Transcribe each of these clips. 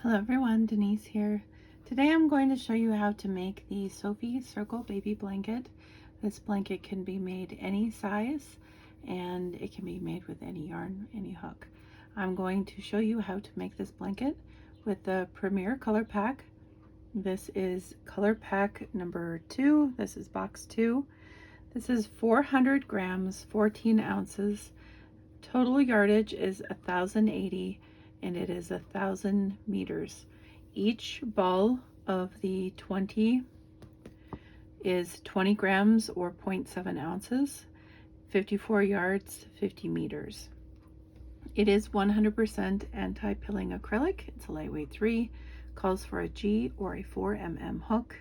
Hello everyone, Denise here. Today I'm going to show you how to make the Sophie Circle Baby Blanket. This blanket can be made any size and it can be made with any yarn, any hook. I'm going to show you how to make this blanket with the Premier Color Pack. This is color pack number 2. This is box 2. This is 400 grams, 14 ounces. Total yardage is 1,080 and it is 1,000 meters. Each ball of the 20 is 20 grams or 0.7 ounces, 54 yards, 50 meters. It is 100% anti-pilling acrylic. It's a lightweight 3, calls for a G or a 4mm hook.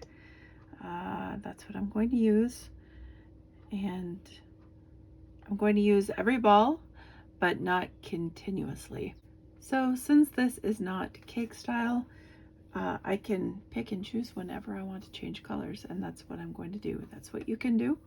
That's what I'm going to use. And I'm going to use every ball, but not continuously. So since this is not cake style, I can pick and choose whenever I want to change colors, and that's what I'm going to do. That's what you can do.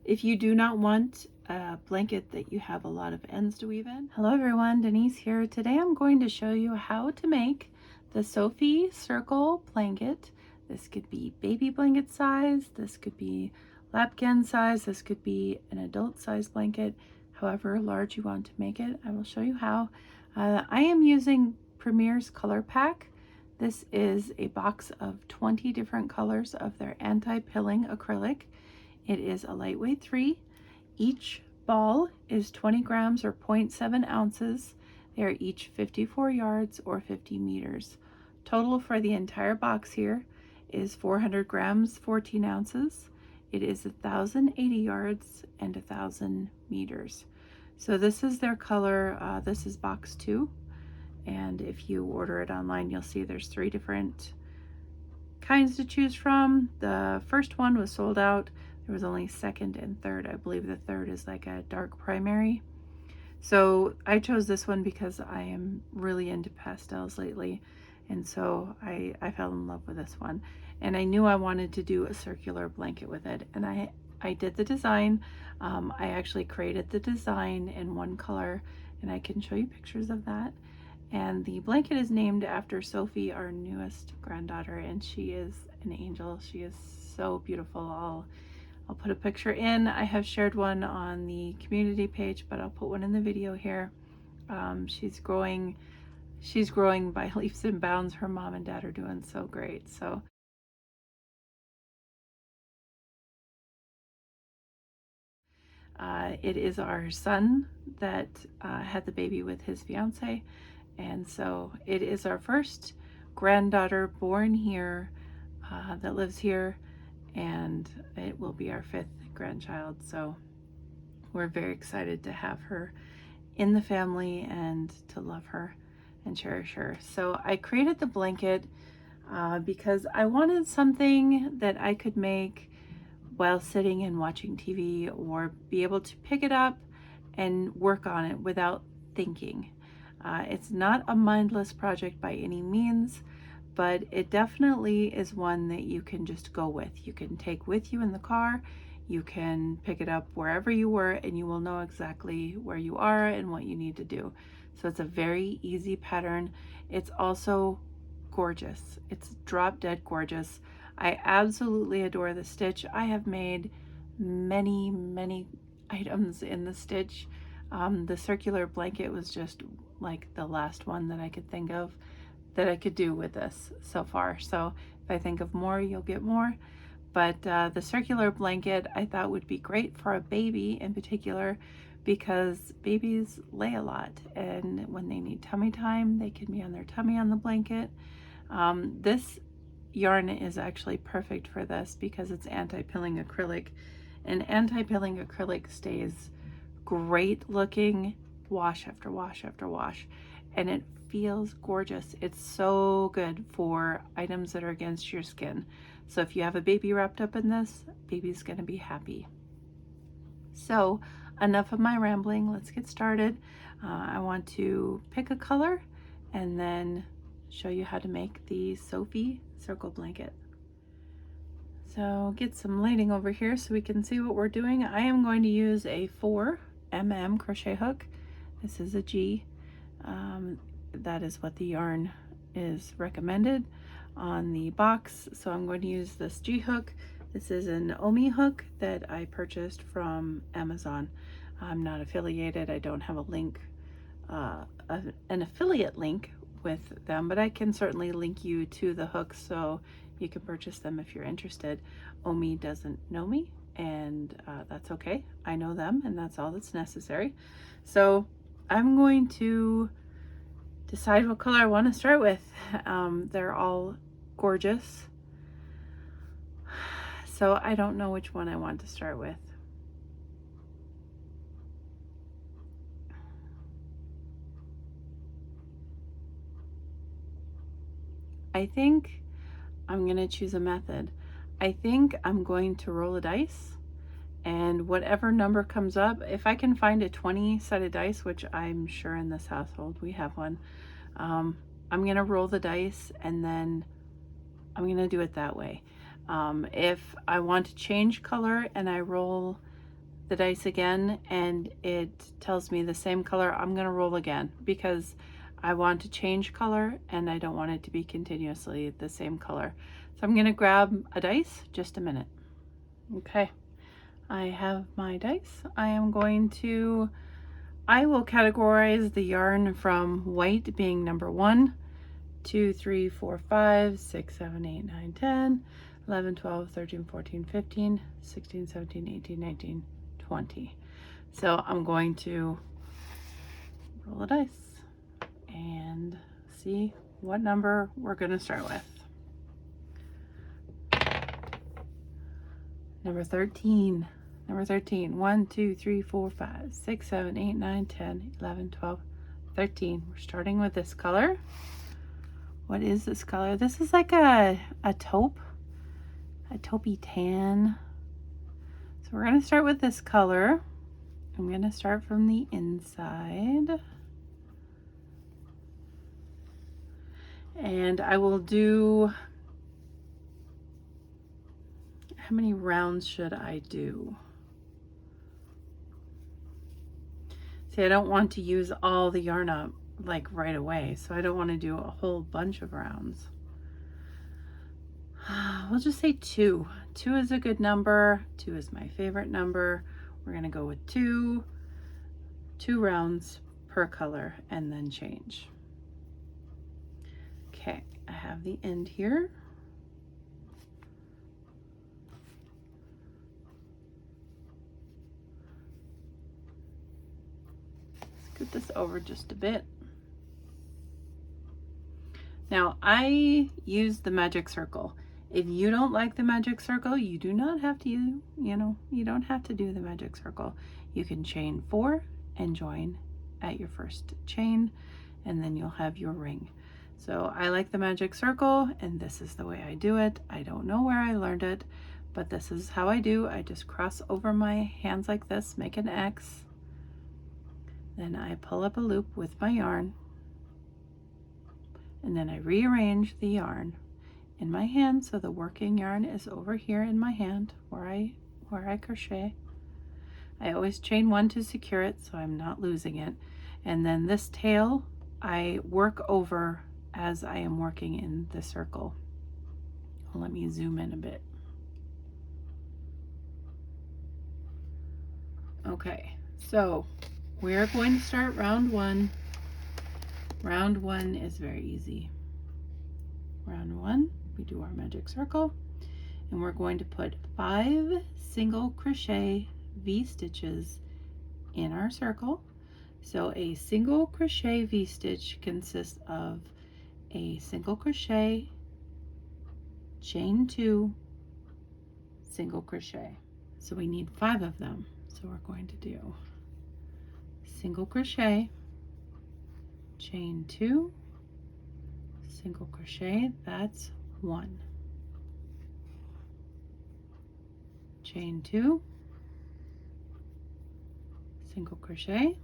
If you do not want a blanket that you have a lot of ends to weave in. Hello everyone, Denise here. Today I'm going to show you how to make the Sophie Circle blanket. This could be baby blanket size, this could be lapgan size, this could be an adult size blanket. However large you want to make it, I will show you how. I am using Premier's Color Pack. This is a box of 20 different colors of their anti-pilling acrylic. It is a lightweight 3. Each ball is 20 grams or 0.7 ounces. They are each 54 yards or 50 meters. Total for the entire box here is 400 grams, 14 ounces. It is 1,080 yards and 1,000 meters. So this is their color. This is box 2. And if you order it online, you'll see there's 3 different kinds to choose from. The first one was sold out. There was only second and third. I believe the third is like a dark primary. So I chose this one because I am really into pastels lately. And so I fell in love with this one. And I knew I wanted to do a circular blanket with it. And I did the design. I actually created the design in one color, and I can show you pictures of that. And the blanket is named after Sophie, our newest granddaughter, and she is an angel. She is so beautiful. I'll put a picture in. I have shared one on the community page, but I'll put one in the video here. She's growing by leaps and bounds. Her mom and dad are doing so great. So it is our son that had the baby with his fiance, and so it is our first granddaughter born here that lives here, and it will be our 5th grandchild. So we're very excited to have her in the family and to love her and cherish her. So I created the blanket because I wanted something that I could make while sitting and watching TV, or be able to pick it up and work on it without thinking. It's not a mindless project by any means, but it definitely is one that you can just go with. You can take with you in the car. You can pick it up wherever you were, and you will know exactly where you are and what you need to do. So it's a very easy pattern. It's also gorgeous. It's drop dead gorgeous. I absolutely adore the stitch. I have made many items in the stitch. The circular blanket was just like the last one that I could think of that I could do with this so far. So if I think of more, you'll get more. But the circular blanket I thought would be great for a baby in particular, because babies lay a lot, and when they need tummy time, they can be on their tummy on the blanket. This yarn is actually perfect for this because it's anti-pilling acrylic, and anti-pilling acrylic stays great looking wash after wash after wash, and it feels gorgeous. It's so good for items that are against your skin. So if you have a baby wrapped up in this, baby's gonna be happy. So enough of my rambling, let's get started. I want to pick a color and then show you how to make the Sophie Circle blanket. So get some lighting over here so we can see what we're doing. I am going to use a 4mm crochet hook. This is a G. That is what the yarn is recommended on the box. So I'm going to use this G hook. This is an Omi hook that I purchased from Amazon. I'm not affiliated. I don't have a link, an affiliate link with them, but I can certainly link you to the hooks so you can purchase them if you're interested. Omi doesn't know me, and that's okay. I know them, and that's all that's necessary. So I'm going to decide what color I want to start with. They're all gorgeous, so I don't know which one I want to start with. I think I'm going to choose a method. I think I'm going to roll a dice, and whatever number comes up, if I can find a 20-sided dice, which I'm sure in this household we have one, I'm going to roll the dice, and then I'm going to do it that way. If I want to change color and I roll the dice again and it tells me the same color, I'm going to roll again, because I want to change color and I don't want it to be continuously the same color. So I'm going to grab a dice. Just a minute. Okay, I have my dice. I will categorize the yarn from white being number 1, 2, 3, 4, 5, 6, 7, 8, 9, 10, 11, 12, 13, 14, 15, 16, 17, 18, 19, 20. So I'm going to roll a dice and see what number we're going to start with. Number 13. Number 13. 1, 2, 3, 4, 5, 6, 7, 8, 9, 10, 11, 12, 13. We're starting with this color. What is this color? This is like a taupe, a taupey tan. So we're going to start with this color. I'm going to start from the inside. And I will do, how many rounds should I do? See, I don't want to use all the yarn up like right away, so I don't want to do a whole bunch of rounds. We'll just say 2. 2 is a good number. 2 is my favorite number. We're going to go with 2 rounds per color and then change. Okay, I have the end here. Scoot this over just a bit. Now, I use the magic circle. If you don't like the magic circle, you do not have to, you don't have to do the magic circle. You can chain 4 and join at your first chain, and then you'll have your ring. So I like the magic circle, and this is the way I do it. I don't know where I learned it, but this is how I do. I just cross over my hands like this, make an X. Then I pull up a loop with my yarn, and then I rearrange the yarn in my hand so the working yarn is over here in my hand where I crochet. I always chain 1 to secure it so I'm not losing it. And then this tail I work over as I am working in the circle. Well, let me zoom in a bit. Okay, so we're going to start round 1. Round 1 is very easy. Round 1, we do our magic circle, and we're going to put 5 single crochet V-stitches in our circle. So a single crochet V-stitch consists of a single crochet, chain 2, single crochet. So we need 5 of them. So we're going to do single crochet, chain 2, single crochet, that's 1, chain 2, single crochet,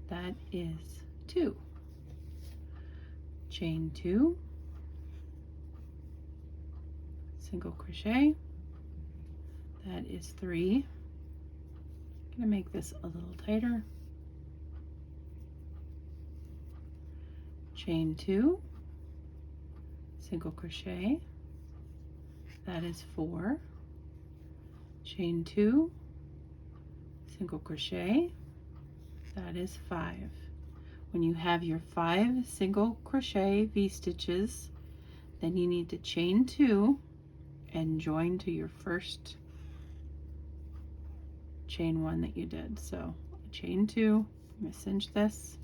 that is 2, chain 2, single crochet, that is 3. I'm going to make this a little tighter. chain 2, single crochet, that is 4, chain 2, single crochet, that is 5. When you have your 5 single crochet V-stitches, then you need to chain 2 and join to your first chain 1 that you did. So chain 2, I'm going to cinch this,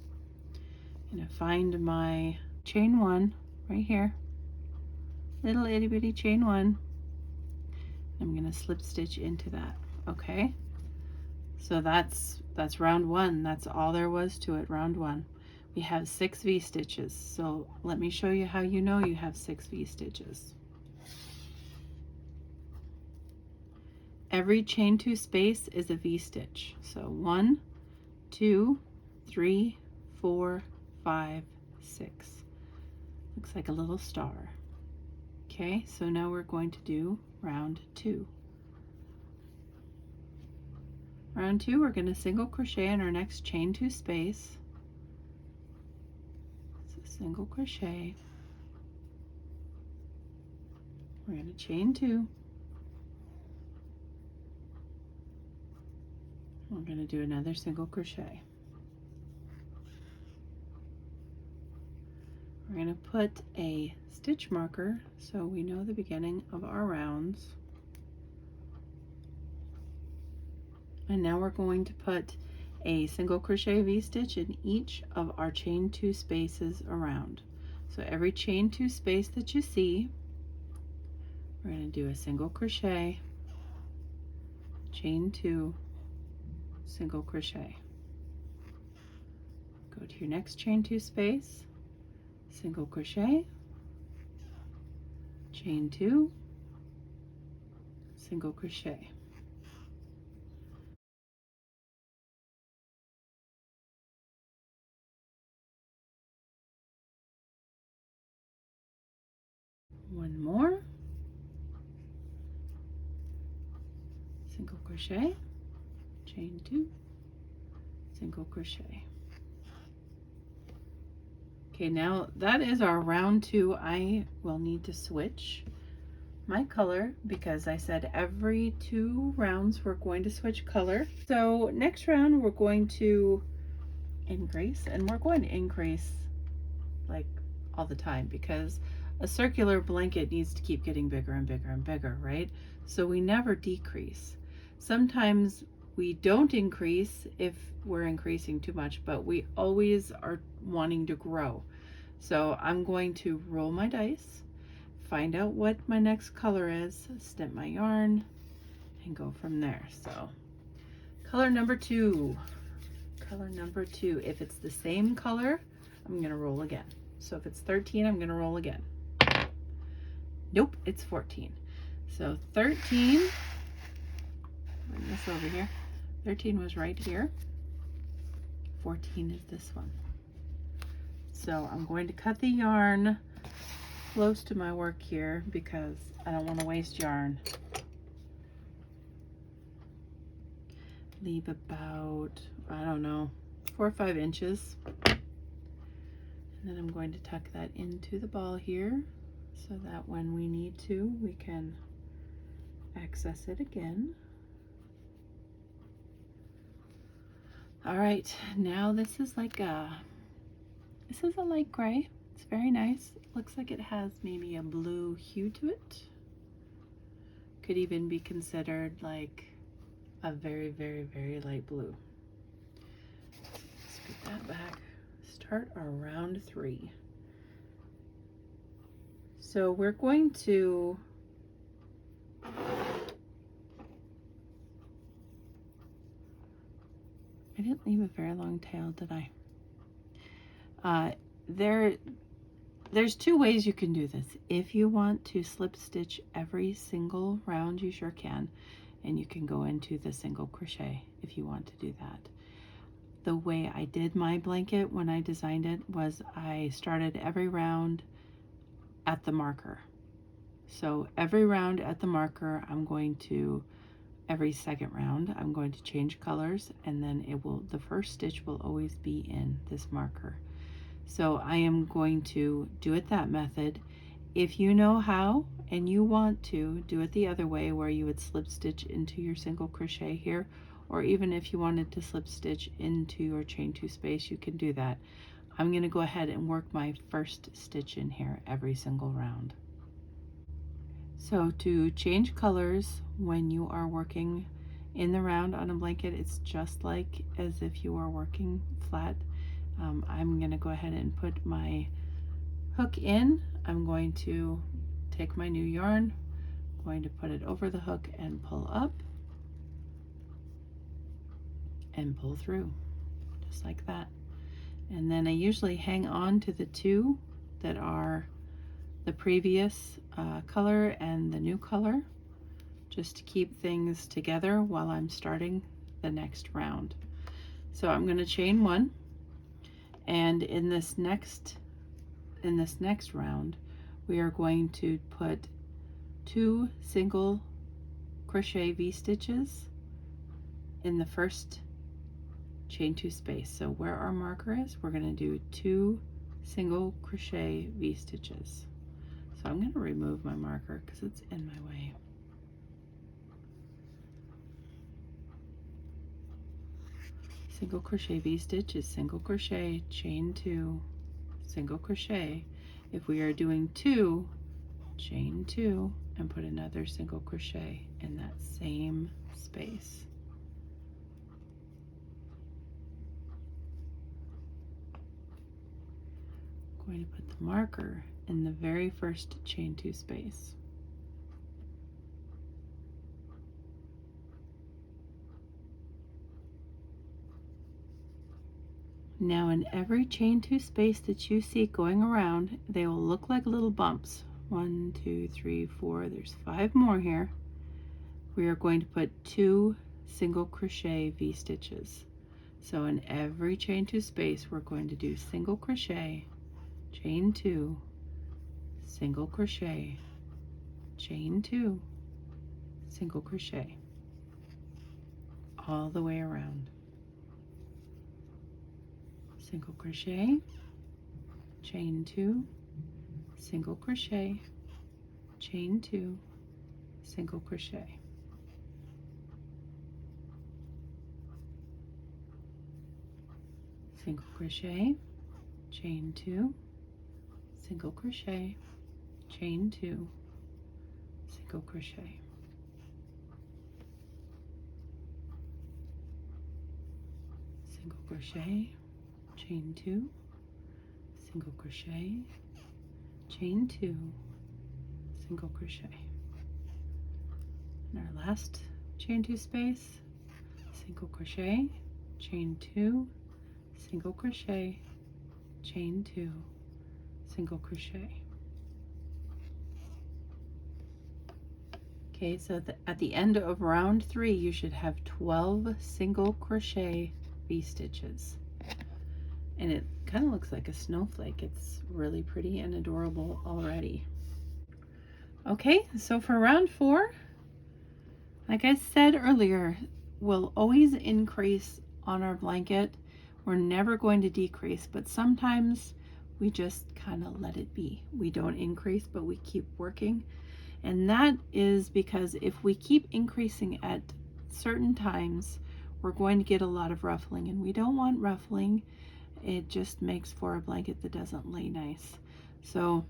I'm going to find my chain 1 right here, little itty bitty chain 1. I'm going to slip stitch into that. Okay, so that's round 1. That's all there was to it. Round 1, we have 6 V-stitches. So let me show you how you know you have 6 V-stitches. Every chain 2 space is a V-stitch. So 1, 2, 3, 4, 5, 6. Looks like a little star. Okay, so now we're going to do round 2. Round 2, we're going to single crochet in our next chain 2 space. So single crochet. We're going to chain 2. We're going to do another single crochet. We're going to put a stitch marker so we know the beginning of our rounds. And now we're going to put a single crochet V-stitch in each of our chain 2 spaces around. So every chain 2 space that you see, we're going to do a single crochet, chain 2, single crochet. Go to your next chain 2 space, single crochet, chain 2, single crochet. One more, single crochet, chain 2, single crochet. Okay, now that is our round 2. I will need to switch my color because I said every 2 rounds we're going to switch color. So next round we're going to increase, and we're going to increase like all the time because a circular blanket needs to keep getting bigger and bigger and bigger, right? So we never decrease. Sometimes we don't increase if we're increasing too much, but we always are wanting to grow. So I'm going to roll my dice, find out what my next color is, snip my yarn, and go from there. So color number 2. Color number 2. If it's the same color, I'm going to roll again. So if it's 13, I'm going to roll again. Nope, it's 14. So 13, bring this over here. 13 was right here. 14 is this one. So I'm going to cut the yarn close to my work here because I don't want to waste yarn. Leave about, I don't know, 4 or 5 inches. And then I'm going to tuck that into the ball here so that when we need to, we can access it again. All right, now this is like a light gray. It's very nice. It looks like it has maybe a blue hue to it. Could even be considered like a very, very, very light blue. Scoot that back. Start our round 3. So we're going to I didn't leave a very long tail, did I? There's 2 ways you can do this. If you want to slip stitch every single round, you sure can. And you can go into the single crochet if you want to do that. The way I did my blanket when I designed it was I started every round at the marker. So every round at the marker, every second round, I'm going to change colors, and then the first stitch will always be in this marker. So I am going to do it that method. If you know how and you want to do it the other way, where you would slip stitch into your single crochet here, or even if you wanted to slip stitch into your chain 2 space, you can do that. I'm going to go ahead and work my first stitch in here every single round. So to change colors when you are working in the round on a blanket, it's just like as if you are working flat. I'm going to go ahead and put my hook in. I'm going to take my new yarn, going to put it over the hook and pull up and pull through, just like that. And then I usually hang on to the two that are the previous color and the new color, just to keep things together while I'm starting the next round. So I'm going to chain 1, and in this next round we are going to put 2 single crochet V-stitches in the first chain 2 space. So where our marker is, we're going to do 2 single crochet V-stitches. So I'm going to remove my marker because it's in my way. Single crochet V-stitch is single crochet, chain 2, single crochet. If we are doing 2, chain 2 and put another single crochet in that same space. I'm going to put the marker in the very first chain 2 space. Now in every chain 2 space that you see going around, they will look like little bumps. 1, 2, 3, 4, there's 5 more here. We are going to put 2 single crochet V-stitches. So in every chain 2 space, we're going to do single crochet, chain 2, single crochet, chain 2, single crochet, all the way around. Single crochet, chain 2, single crochet, chain 2, single crochet. Single crochet, chain 2, single crochet, chain 2, single crochet. Single crochet, chain 2, single crochet, chain 2, single crochet. In our last chain 2 space, single crochet, chain 2, single crochet, chain 2, single crochet. Okay, so at the end of round 3, you should have 12 single crochet V-stitches. And it kind of looks like a snowflake. It's really pretty and adorable already. Okay, so for round 4, like I said earlier, we'll always increase on our blanket. We're never going to decrease, but sometimes we just kind of let it be. We don't increase, but we keep working. And that is because if we keep increasing at certain times, we're going to get a lot of ruffling, and we don't want ruffling. It just makes for a blanket that doesn't lay nice. So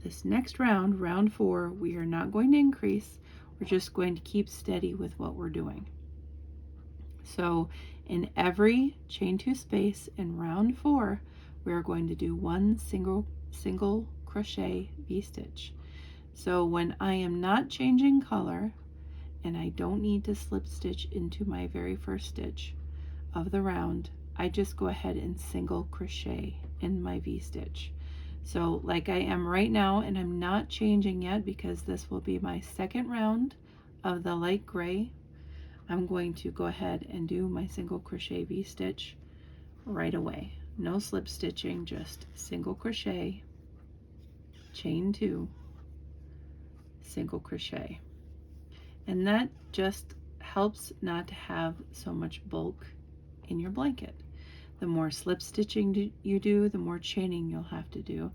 this next round, round 4, we are not going to increase. We're just going to keep steady with what we're doing. So in every chain 2 space in round 4, we're going to do 1 single crochet V-stitch. So when I am not changing color and I don't need to slip stitch into my very first stitch of the round, I just go ahead and single crochet in my V-stitch. So like I am right now, and I'm not changing yet because this will be my second round of the light gray, I'm going to go ahead and do my single crochet V-stitch right away. No slip stitching, just single crochet, chain 2, single crochet. And that just helps not to have so much bulk in your blanket. The more slip stitching you do, the more chaining you'll have to do.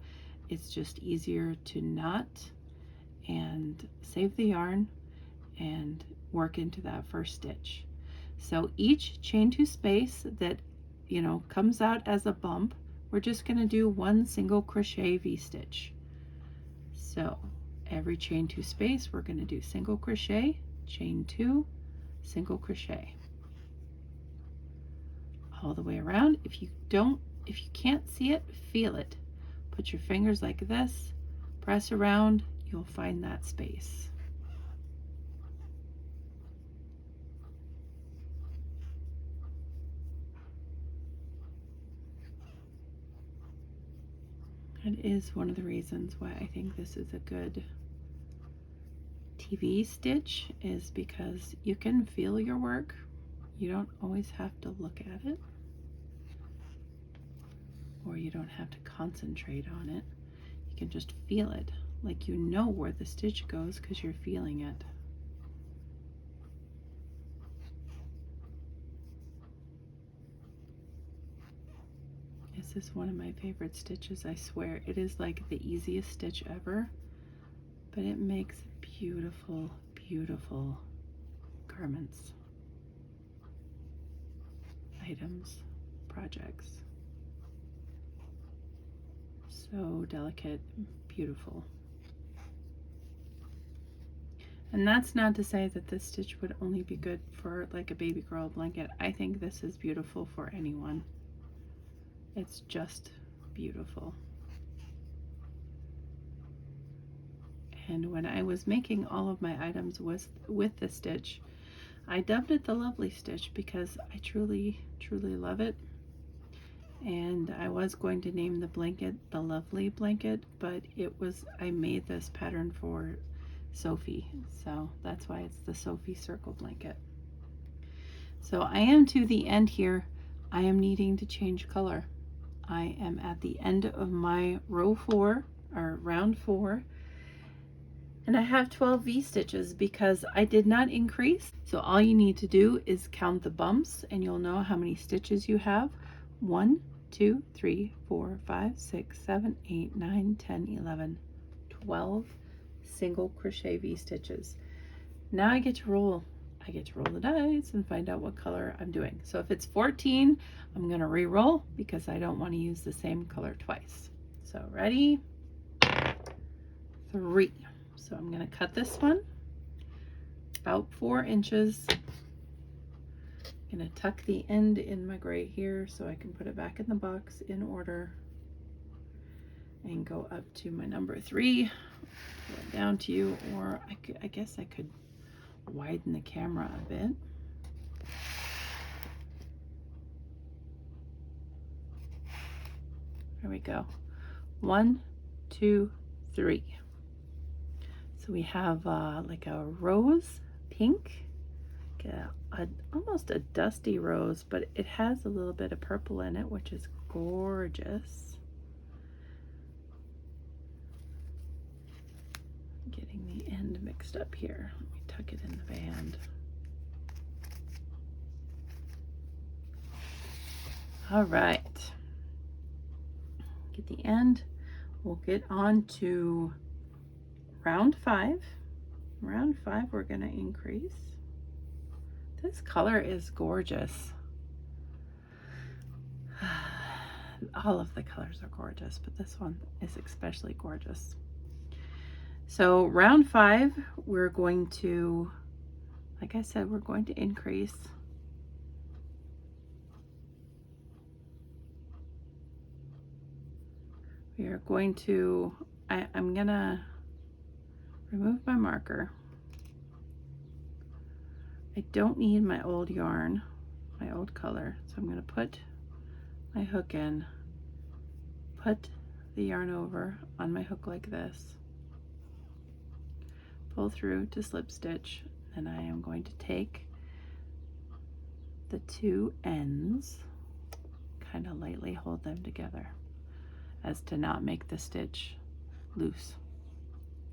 It's just easier to knot and save the yarn and work into that first stitch. So each chain 2 space that, you know, comes out as a bump, we're just going to do 1 single crochet V-stitch. So every chain 2 space, we're going to do single crochet, chain 2, single crochet all the way around. If you can't see it, feel it. Put your fingers like this, press around, you'll find that space. That is one of the reasons why I think this is a good TV stitch, is because you can feel your work. You don't always have to look at it, or you don't have to concentrate on it. You can just feel it, like you know where the stitch goes because you're feeling it. This is one of my favorite stitches, I swear. It is like the easiest stitch ever, but it makes beautiful, beautiful garments, items, projects. So delicate, beautiful. And that's not to say that this stitch would only be good for like a baby girl blanket. I think this is beautiful for anyone. It's just beautiful. And when I was making all of my items with this stitch, I dubbed it the Lovely Stitch because I truly, truly love it. And I was going to name the blanket the Lovely Blanket, but I made this pattern for Sophie, so that's why it's the Sophie Circle Blanket. So I am to the end here. I am needing to change color. I am at the end of my row 4 or round 4, and I have 12 V-stitches because I did not increase. So all you need to do is count the bumps and you'll know how many stitches you have. 1, 2, 3, 4, 5, 6, 7, 8, 9, 10, 11, 12 single crochet V-stitches. Now I get to roll. I get to roll the dice and find out what color I'm doing. So if it's 14, I'm going to re-roll because I don't want to use the same color twice. So ready? 3. So I'm going to cut this one about 4 inches. I'm going to tuck the end in my gray here so I can put it back in the box in order and go up to my number 3, pull it down to you, or I guess I could widen the camera a bit. There we go. 1, 2, 3. So we have like a rose pink, almost a dusty rose, but it has a little bit of purple in it, which is gorgeous. Getting the end mixed up here. Let me tuck it in the band. All right. Get the end. We'll get on to round 5. Round 5, we're going to increase. This color is gorgeous. All of the colors are gorgeous, but this one is especially gorgeous. So round 5, we're going to, like I said, we're going to increase. We are going to, I'm gonna remove my marker. I don't need my old yarn, my old color, so I'm gonna put my hook in, put the yarn over on my hook like this, pull through to slip stitch, and I am going to take the 2 ends, kind of lightly hold them together as to not make the stitch loose.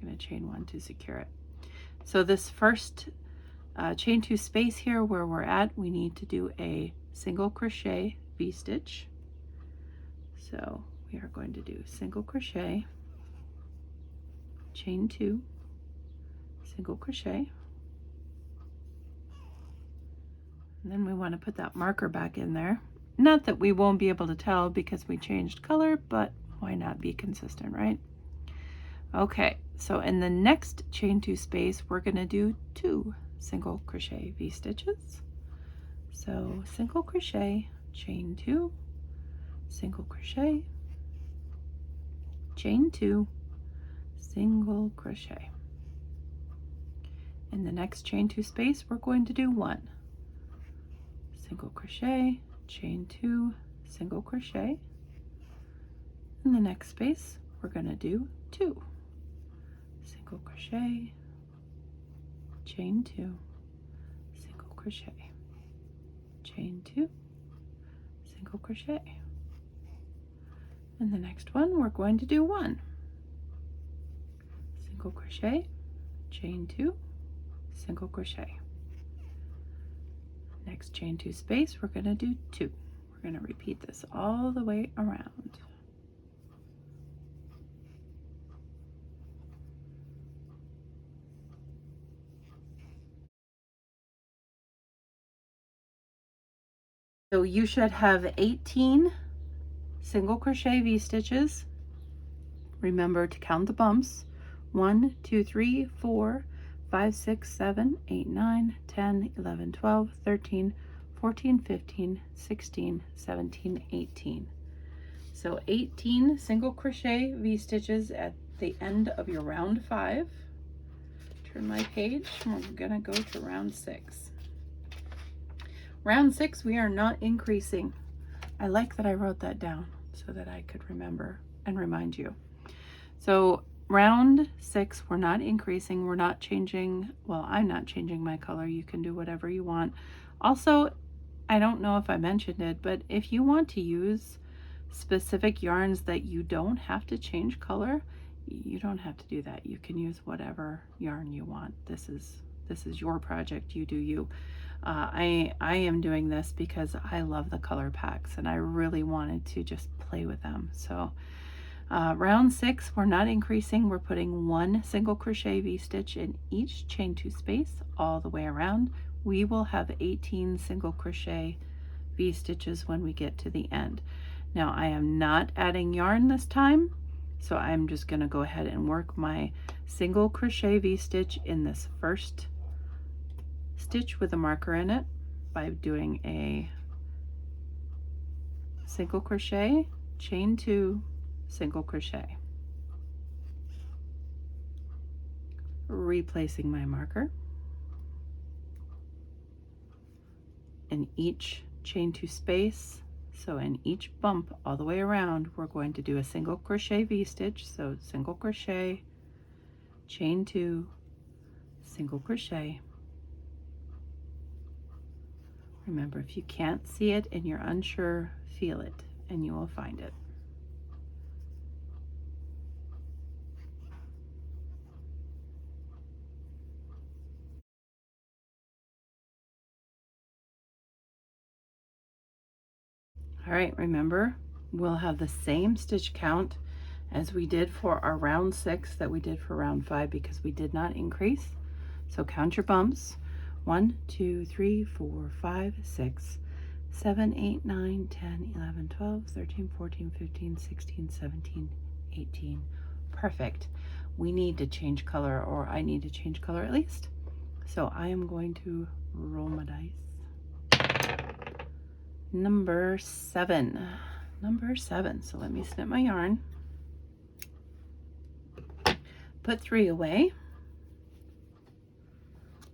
I'm going to chain 1 to secure it. So this first chain 2 space here where we're at, we need to do a single crochet V-stitch. So we are going to do single crochet, chain 2, single crochet, and then we want to put that marker back in there. Not that we won't be able to tell because we changed color, but why not be consistent, right? Okay, so in the next chain 2 space, we're going to do 2 single crochet V-stitches. So single crochet, chain 2, single crochet, chain 2, single crochet. In the next chain 2 space, we're going to do 1 single crochet, chain 2, single crochet. In the next space, we're going to do 2 single crochet, chain 2, single crochet, chain 2, single crochet. In the next one, we're going to do 1 single crochet, chain 2, single crochet. Next chain 2 space, we're going to do 2. We're going to repeat this all the way around. So you should have 18 single crochet V-stitches. Remember to count the bumps. 1, 2, 3, 4, 5, 6, 7, 8, 9, 10, 11, 12, 13, 14, 15, 16, 17, 18. So 18 single crochet V-stitches at the end of your round 5. Turn my page, and we're gonna go to round 6. Round 6, we are not increasing. I like that I wrote that down so that I could remember and remind you. So round 6, we're not increasing, we're not changing, well, I'm not changing my color. You can do whatever you want. Also, I don't know if I mentioned it, but if you want to use specific yarns that you don't have to change color, you don't have to do that. You can use whatever yarn you want. This is your project, you do you. I am doing this because I love the color packs and I really wanted to just play with them. So round 6, we're not increasing. We're putting 1 single crochet V-stitch in each chain 2 space all the way around. We will have 18 single crochet V-stitches when we get to the end. Now I am not adding yarn this time, so I'm just going to go ahead and work my single crochet V-stitch in this first stitch with a marker in it by doing a single crochet, chain 2, single crochet, replacing my marker. In each chain 2 space, so in each bump all the way around, we're going to do a single crochet V-stitch. So single crochet, chain 2, single crochet. Remember, if you can't see it and you're unsure, feel it and you will find it. All right, remember, we'll have the same stitch count as we did for our round 6 that we did for round 5 because we did not increase. So count your bumps. 1, 2, 3, 4, 5, 6, 7, 8, 9, 10, 11, 12, 13, 14, 15, 16, 17, 18. Perfect. We need to change color, or I need to change color at least. So I am going to roll my dice. Number 7. Number 7. So let me snip my yarn. Put 3 away.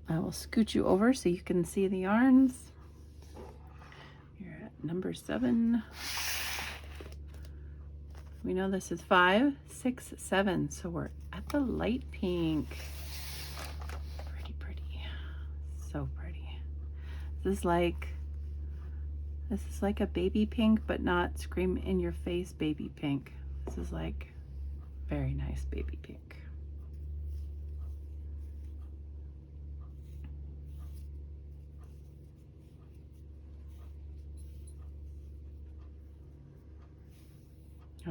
I will scoot you over so you can see the yarns. You're at number 7. We know this is 5, 6, 7. So we're at the light pink. Pretty, pretty. So pretty. This is like a baby pink, but not scream in your face baby pink. This is like very nice baby pink.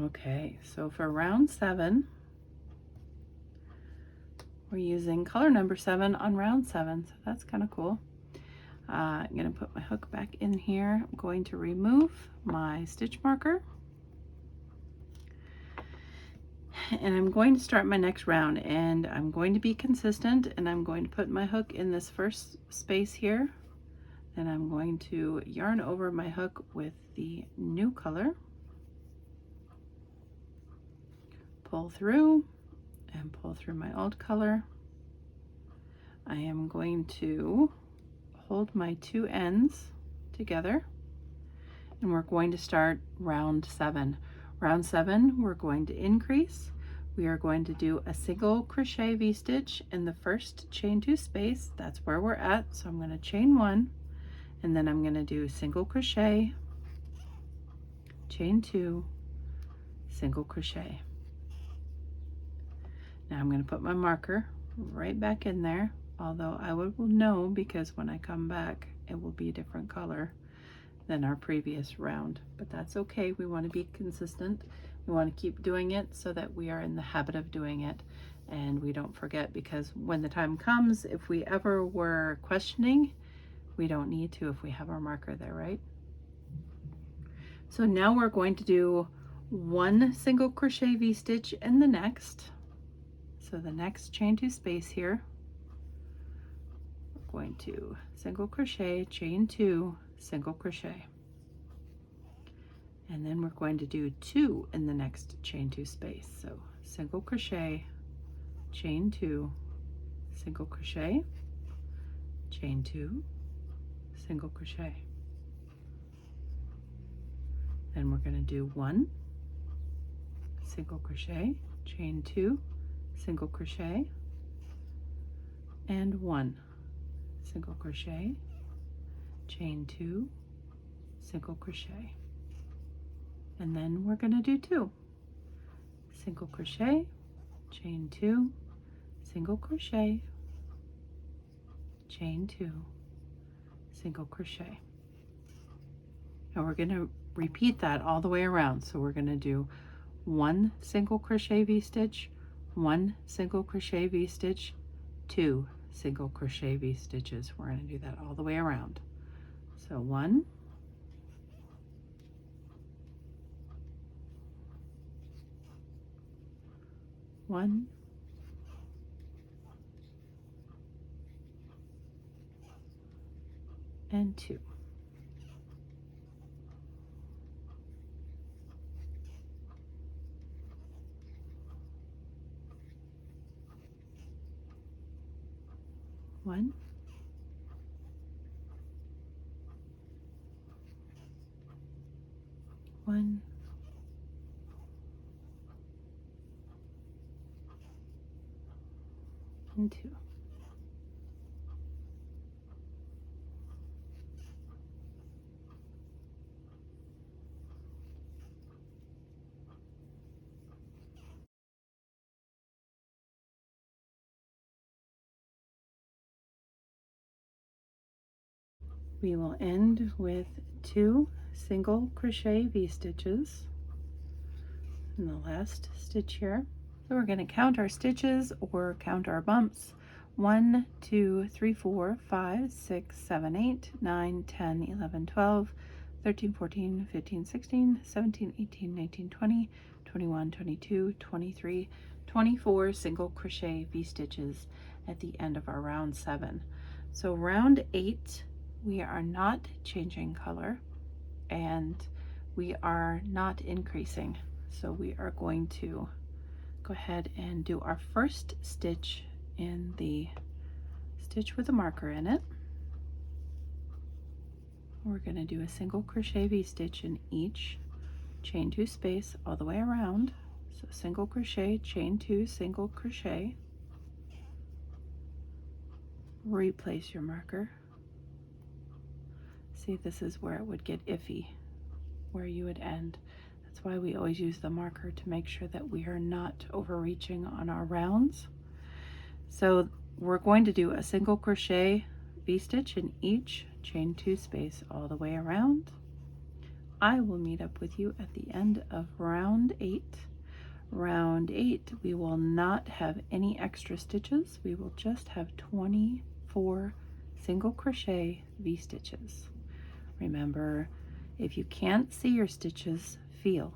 Okay, so for round 7, we're using color number 7 on round 7, so that's kind of cool. I'm going to put my hook back in here. I'm going to remove my stitch marker, and I'm going to start my next round, and I'm going to be consistent, and I'm going to put my hook in this first space here. Then I'm going to yarn over my hook with the new color, pull through, and pull through my old color. I am going to hold my 2 ends together, and we're going to start round 7. Round 7, we're going to increase. We are going to do a single crochet V-stitch in the first chain 2 space. That's where we're at. So I'm going to chain 1, and then I'm going to do single crochet, chain 2, single crochet. Now I'm going to put my marker right back in there, although I will know because when I come back it will be a different color than our previous round, but that's okay. We want to be consistent. We want to keep doing it so that we are in the habit of doing it and we don't forget, because when the time comes, if we ever were questioning, we don't need to if we have our marker there, right? So now we're going to do 1 single crochet V-stitch in the next. So the next chain 2 space here, we're going to single crochet, chain 2, single crochet. And then we're going to do 2 in the next chain 2 space. So single crochet, chain 2, single crochet, chain 2, single crochet. Then we're going to do 1 single crochet, chain 2, single crochet, and 1 single crochet, chain 2, single crochet. And then we're going to do 2 single crochet, chain 2, single crochet, chain 2, single crochet. And we're going to repeat that all the way around. So we're going to do 1 single crochet V-stitch, 1 single crochet V-stitch, 2 single crochet V-stitches. We're going to do that all the way around. So 1, 1, and 2. One, one, and 2. We will end with 2 single crochet V-stitches in the last stitch here. So we're going to count our stitches or count our bumps. 1, 2, 3, 4, 5, 6, 7, 8, 9, 10, 11, 12, 13, 14, 15, 16, 17, 18, 19, 20, 21, 22, 23, 24 single crochet V-stitches at the end of our round 7. So round 8, we are not changing color and we are not increasing. So we are going to go ahead and do our first stitch in the stitch with a marker in it. We're going to do a single crochet V-stitch in each chain 2 space all the way around. So single crochet, chain 2, single crochet. Replace your marker. See, this is where it would get iffy, where you would end. That's why we always use the marker, to make sure that we are not overreaching on our rounds. So we're going to do a single crochet V-stitch in each chain 2 space all the way around. I will meet up with you at the end of round 8. Round 8, we will not have any extra stitches. We will just have 24 single crochet V-stitches. Remember, if you can't see your stitches, feel.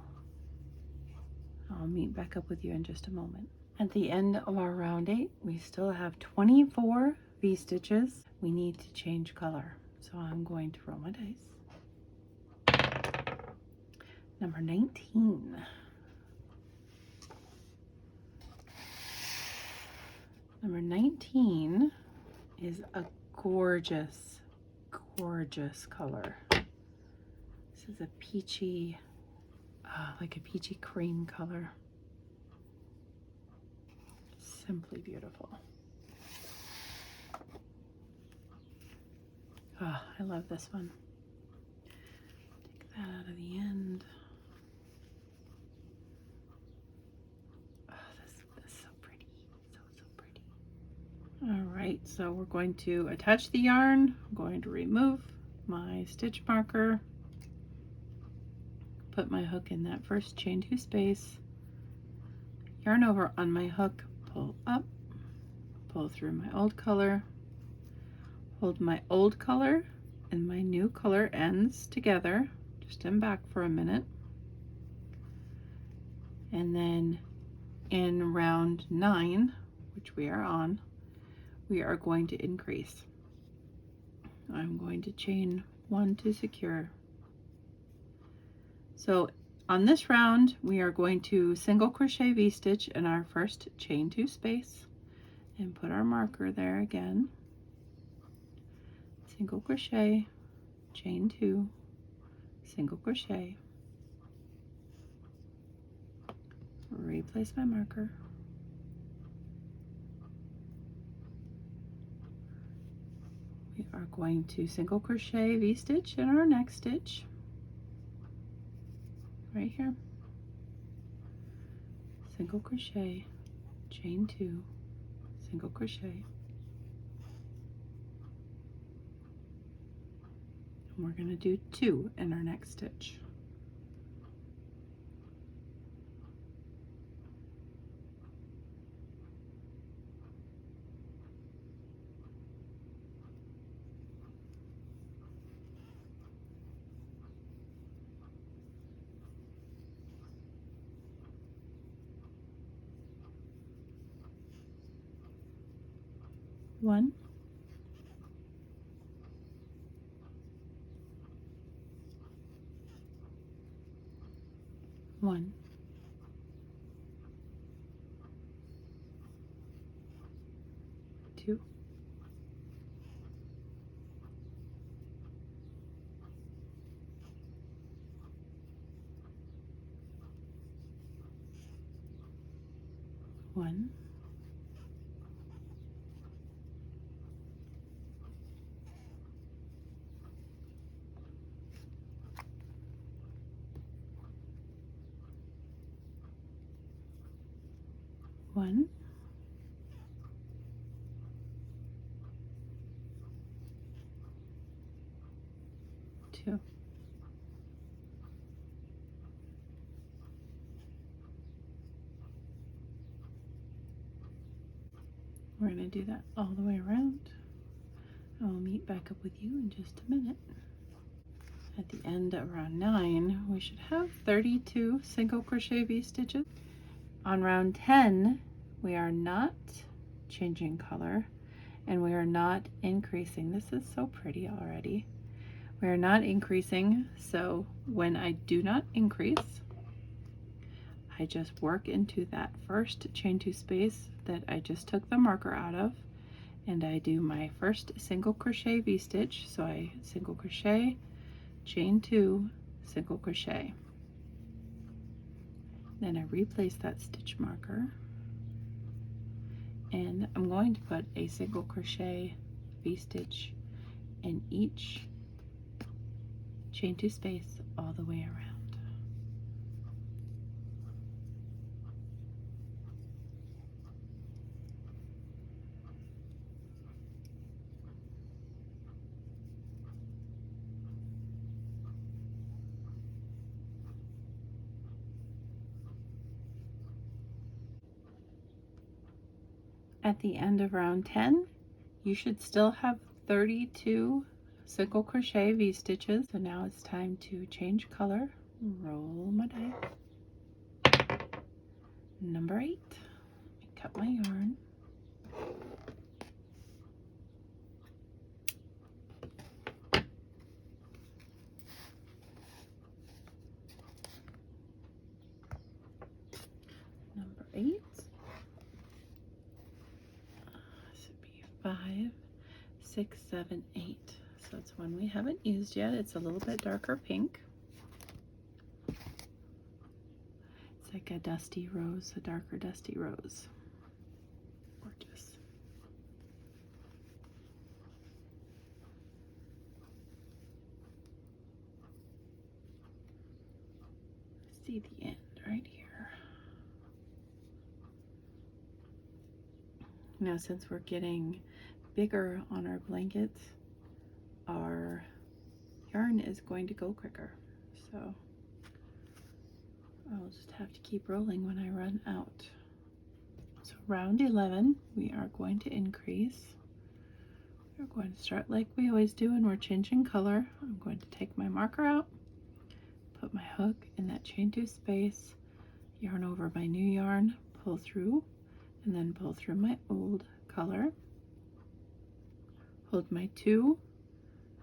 I'll meet back up with you in just a moment. At the end of our round 8, we still have 24 V-stitches. We need to change color. So I'm going to roll my dice. Number 19. Number 19 is a gorgeous, gorgeous color. This is a peachy, like a peachy cream color. Simply beautiful. Oh, I love this one. Take that out of the end. Oh, this is so pretty. So pretty. All right, so we're going to attach the yarn. I'm going to remove my stitch marker. Put my hook in that first chain 2 space. Yarn over on my hook, pull up, pull through my old color, hold my old color and my new color ends together, just in back for a minute. And then in round 9, which we are on, we are going to increase. I'm going to chain 1 to secure. So on this round, we are going to single crochet V-stitch in our first chain 2 space and put our marker there again. Single crochet, chain 2, single crochet, replace my marker, we are going to single crochet V-stitch in our next stitch right here, single crochet, chain 2, single crochet, and we're going to do 2 in our next stitch. One, one, two, one, one, two, we're going to do that all the way around. I'll meet back up with you in just a minute. At the end of round 9, we should have 32 single crochet V-stitches. On round 10, we are not changing color and we are not increasing. This is so pretty already. We are not increasing, so when I do not increase, I just work into that first chain 2 space that I just took the marker out of, and I do my first single crochet V-stitch. So I single crochet, chain 2, single crochet. Then I replace that stitch marker, and I'm going to put a single crochet V-stitch in each chain 2 space all the way around. At the end of round 10, you should still have 32 single crochet V-stitches. So now it's time to change color. Roll my die. Number 8. Cut my yarn. Number 8. This would be 5, 6, 7, 8. So it's one we haven't used yet. It's a little bit darker pink. It's like a dusty rose, a darker dusty rose. Gorgeous. See the end right here. Now, since we're getting bigger on our blankets, our yarn is going to go quicker. So I'll just have to keep rolling when I run out. So round 11, we are going to increase. We're going to start like we always do, and we're changing color. I'm going to take my marker out, put my hook in that chain 2 space, yarn over my new yarn, pull through, and then pull through my old color. Hold my 2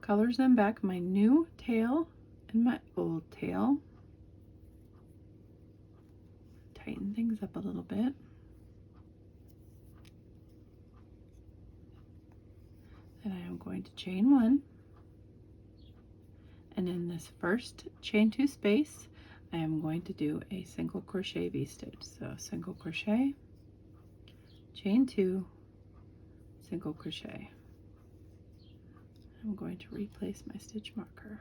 colors in back, my new tail and my old tail. Tighten things up a little bit. Then I am going to chain 1. And in this first chain 2 space, I am going to do a single crochet V-stitch. So single crochet, chain 2, single crochet. I'm going to replace my stitch marker.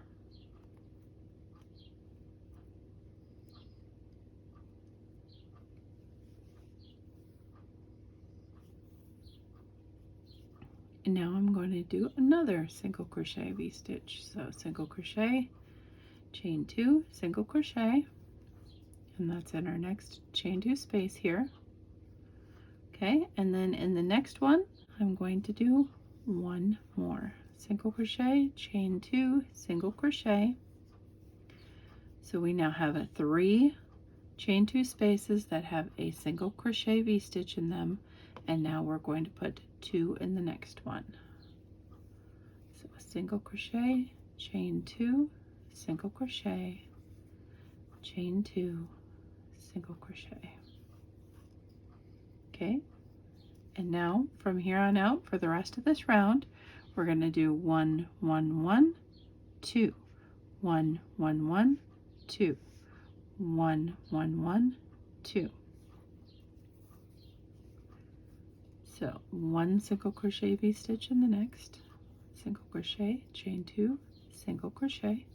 And now I'm going to do another single crochet V-stitch. So single crochet, chain 2, single crochet, and that's in our next chain 2 space here. Okay, and then in the next one, I'm going to do one more. Single crochet, chain 2, single crochet. So we now have 3 chain 2 spaces that have a single crochet V-stitch in them, and now we're going to put 2 in the next one. So a single crochet, chain 2, single crochet, chain 2, single crochet. Okay, and now from here on out for the rest of this round, we're going to do 1, 1, 1, 2, 1, 1, 1, 2, 1, 1, 1, 2. So 1 single crochet V-stitch in the next, single crochet, chain 2, single crochet,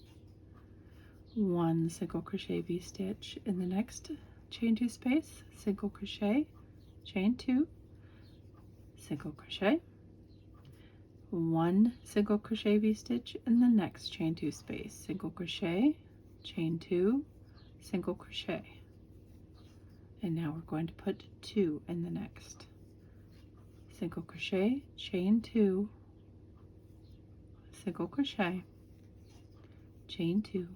1 single crochet V-stitch in the next chain 2 space, single crochet, chain 2, single crochet, 1 single crochet V-stitch in the next chain 2 space, single crochet, chain 2, single crochet. And now we're going to put 2 in the next. Single crochet, chain 2, single crochet, chain 2,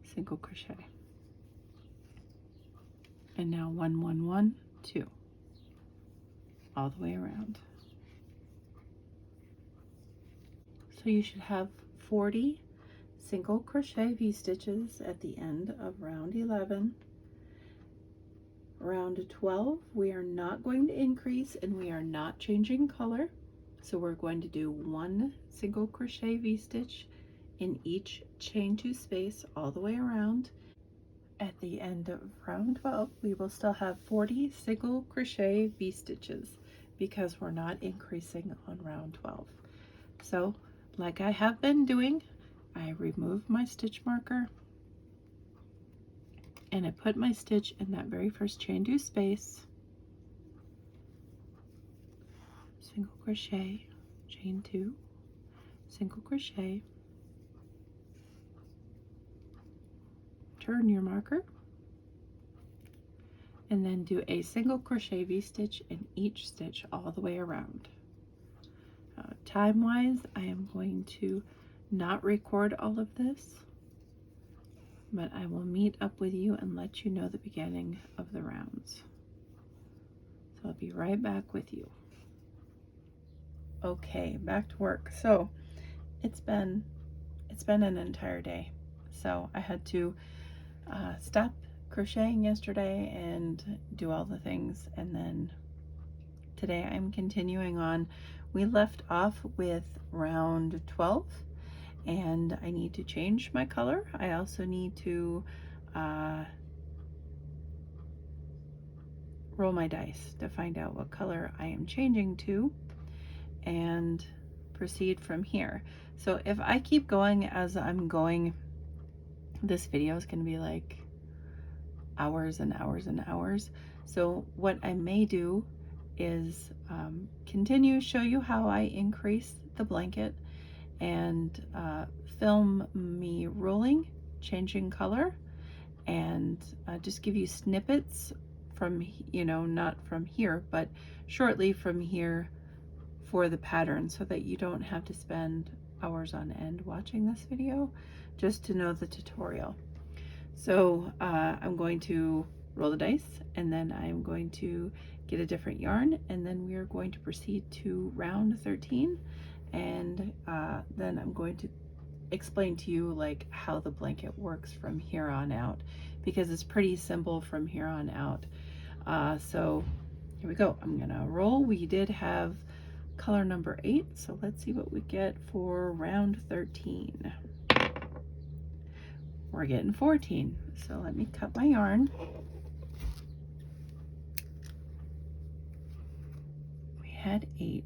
single crochet. And now 1, 1, 1, 2, all the way around. So you should have 40 single crochet V-stitches at the end of round 11. Round 12, we are not going to increase and we are not changing color. So we're going to do 1 single crochet V-stitch in each chain 2 space all the way around. At the end of round 12, we will still have 40 single crochet V-stitches because we're not increasing on round 12. So like I have been doing, I remove my stitch marker and I put my stitch in that very first chain 2 space, single crochet, chain 2, single crochet, turn your marker, and then do a single crochet V-stitch in each stitch all the way around. Time wise, I am going to not record all of this, but I will meet up with you and let you know the beginning of the rounds. So I'll be right back with you. Okay, back to work. So it's been an entire day. So I had to stop crocheting yesterday and do all the things, and then today I'm continuing on. We left off with round 12 and I need to change my color. I also need to roll my dice to find out what color I am changing to and proceed from here. So if I keep going as I'm going, this video is going to be like hours and hours and hours. So what I may do is continue show you how I increase the blanket and film me rolling, changing color, and just give you snippets from, not from here, but shortly from here for the pattern, so that you don't have to spend hours on end watching this video just to know the tutorial. So I'm going to roll the dice, and then I'm going to get a different yarn, and then we are going to proceed to round 13, and then I'm going to explain to you like how the blanket works from here on out, because it's pretty simple from here on out. So here we go. I'm gonna roll. We did have color number 8, so let's see what we get for round 13. We're getting 14, so let me cut my yarn. We had 8,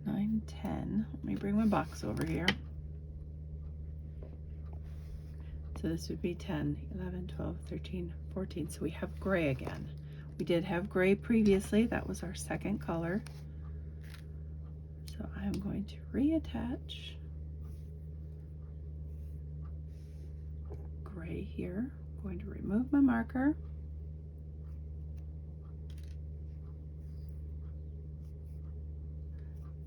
9, 10. Let me bring my box over here. So this would be 10, 11, 12, 13, 14. So we have gray again. We did have gray previously. That was our second color. So I'm going to reattach gray here. I'm going to remove my marker.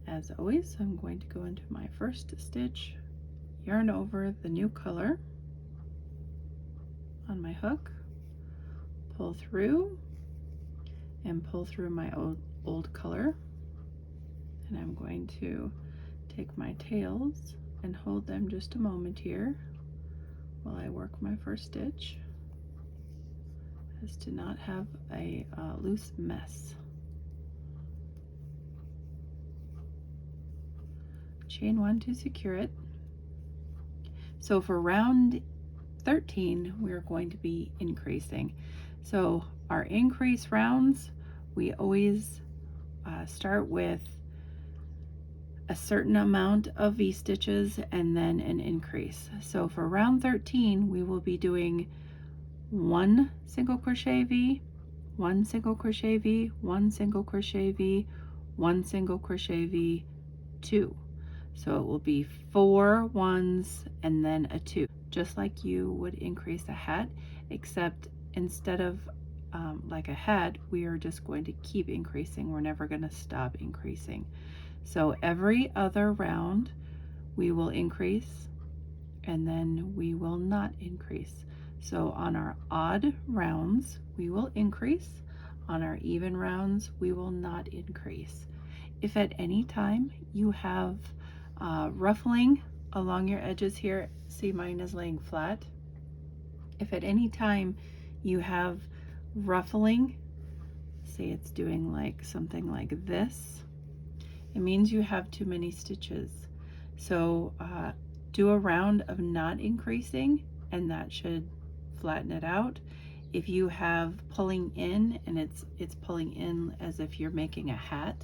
As always, I'm going to go into my first stitch, yarn over the new color on my hook, pull through, and pull through my old color. And I'm going to take my tails and hold them just a moment here while I work my first stitch, as to not have a loose mess. Chain 1 to secure it. So for round 13, we're going to be increasing. So our increase rounds, we always start with a certain amount of V-stitches and then an increase. So for round 13, we will be doing 1 single crochet V, 1 single crochet V, 1 single crochet V, 1 single crochet V, 2. So it will be 4 1s and then a 2, just like you would increase a hat, except instead of like a hat, we are just going to keep increasing. We're never going to stop increasing. So every other round we will increase, and then we will not increase. So on our odd rounds we will increase, on our even rounds we will not increase. If at any time you have ruffling along your edges here, see mine is laying flat. If at any time you have ruffling, say it's doing like something like this, it means you have too many stitches. So do a round of not increasing, and that should flatten it out. If you have pulling in and it's pulling in as if you're making a hat,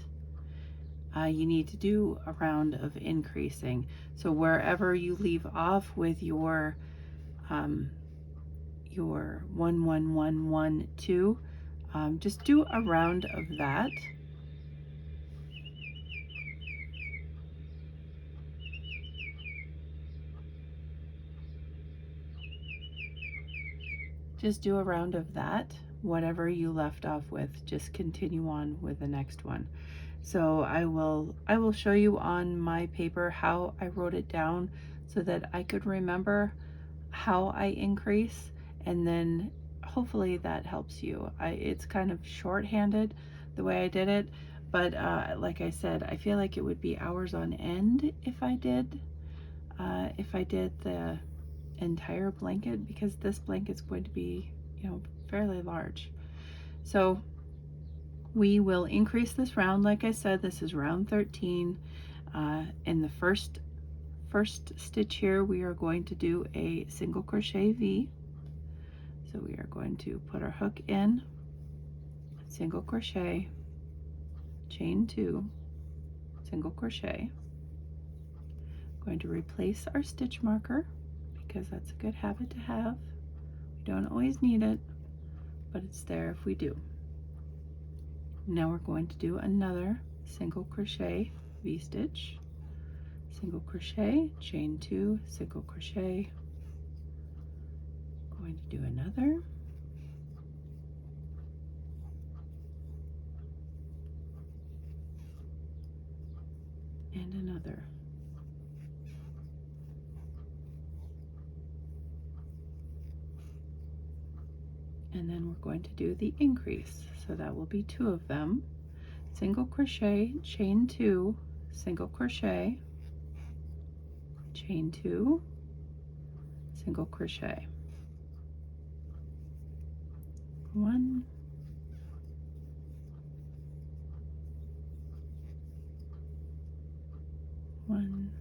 you need to do a round of increasing. So wherever you leave off with your 1 1 1 1 2, just do a round of that. Just do a round of that whatever you left off with, just continue on with the next one. So I will show you on my paper how I wrote it down so that I could remember how I increase, and then hopefully that helps you. It's kind of shorthanded the way I did it, but like I said, I feel like it would be hours on end if I did the entire blanket, because this blanket's going to be, you know, fairly large. So we will increase this round. Like I said, this is round 13. In the first stitch here, we are going to do a single crochet V. So we are going to put our hook in, single crochet, chain 2, single crochet. Going to replace our stitch marker because that's a good habit to have. We don't always need it, but it's there if we do. Now we're going to do another single crochet V-stitch, single crochet, chain 2, single crochet. Going to do another, and another. And then we're going to do the increase. So that will be 2 of them. Single crochet, chain 2, single crochet, chain 2, single crochet. 1, 1,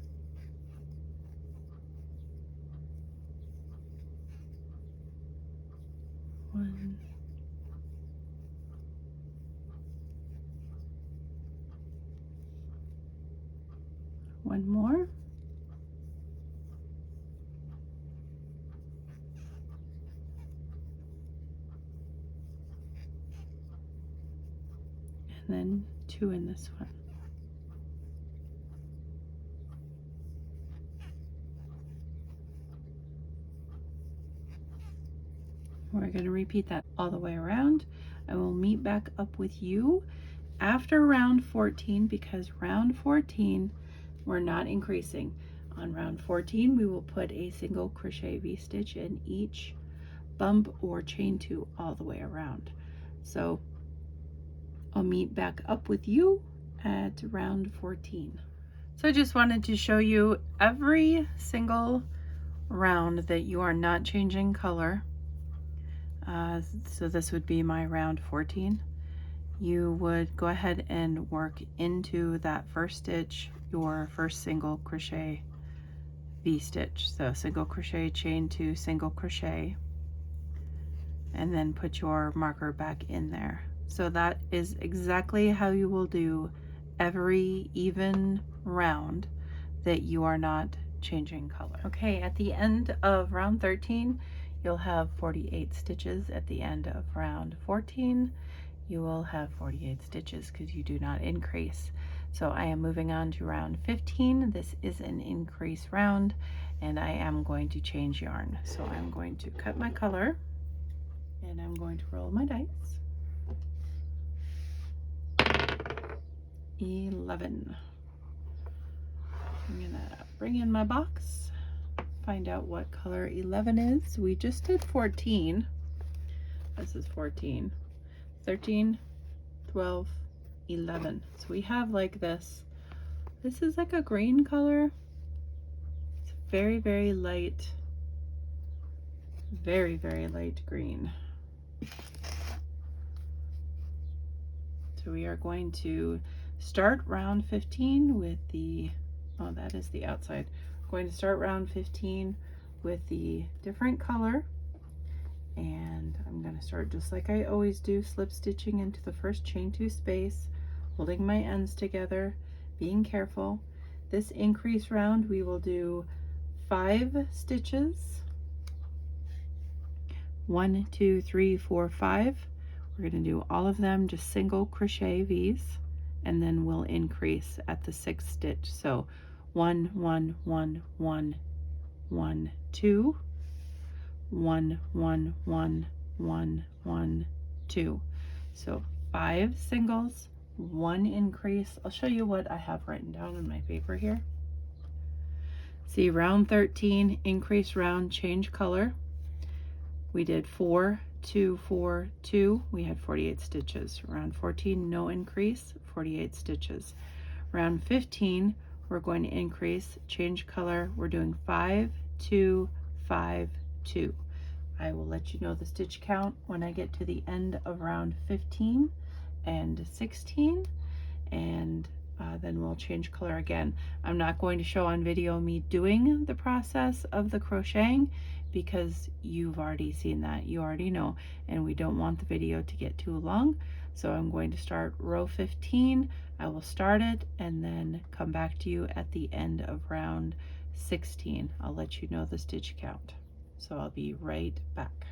1, 1 more, and then 2 in this one. We're going to repeat that all the way around. I will meet back up with you after round 14, because round 14 we're not increasing. On round 14 we will put a single crochet V-stitch in each bump or chain 2 all the way around. So I'll meet back up with you at round 14. So I just wanted to show you every single round that you are not changing color. So this would be my round 14. You would go ahead and work into that first stitch your first single crochet V-stitch. So single crochet, chain 2, single crochet, and then put your marker back in there. So that is exactly how you will do every even round that you are not changing color. Okay, at the end of round 13, you'll have 48 stitches. At the end of round 14, you will have 48 stitches because you do not increase. So I am moving on to round 15. This is an increase round, and I am going to change yarn. So I'm going to cut my color, and I'm going to roll my dice. 11. I'm gonna bring in my box, find out what color 11 is. We just did 14. This is 14. 13, 12, 11. So we have like this. This is like a green color. It's very, very light. Very, very light green. So we are going to start round 15 with the, oh, that is the outside. We're going to start round 15 with the different color. And I'm going to start just like I always do, slip stitching into the first chain 2 space, holding my ends together, being careful. This increase round we will do 5 stitches. 1, 2, 3, 4, 5. We're going to do all of them just single crochet V's, and then we'll increase at the 6th stitch. So 1, 1, 1, 1, 1, 2, 1, 1, 1, 1, 1, 2. So 5 singles, 1 increase. I'll show you what I have written down on my paper here. See, round 13, increase round, change color. We did 4, 2, 4, 2. We had 48 stitches. Round 14, no increase, 48 stitches. Round 15, we're going to increase, change color. We're doing 5, 2, 5, 2. I will let you know the stitch count when I get to the end of round 15 and 16, and then we'll change color again. I'm not going to show on video me doing the process of the crocheting because you've already seen that, you already know, and we don't want the video to get too long. So I'm going to start row 15. I will start it and then come back to you at the end of round 16. I'll let you know the stitch count. So I'll be right back.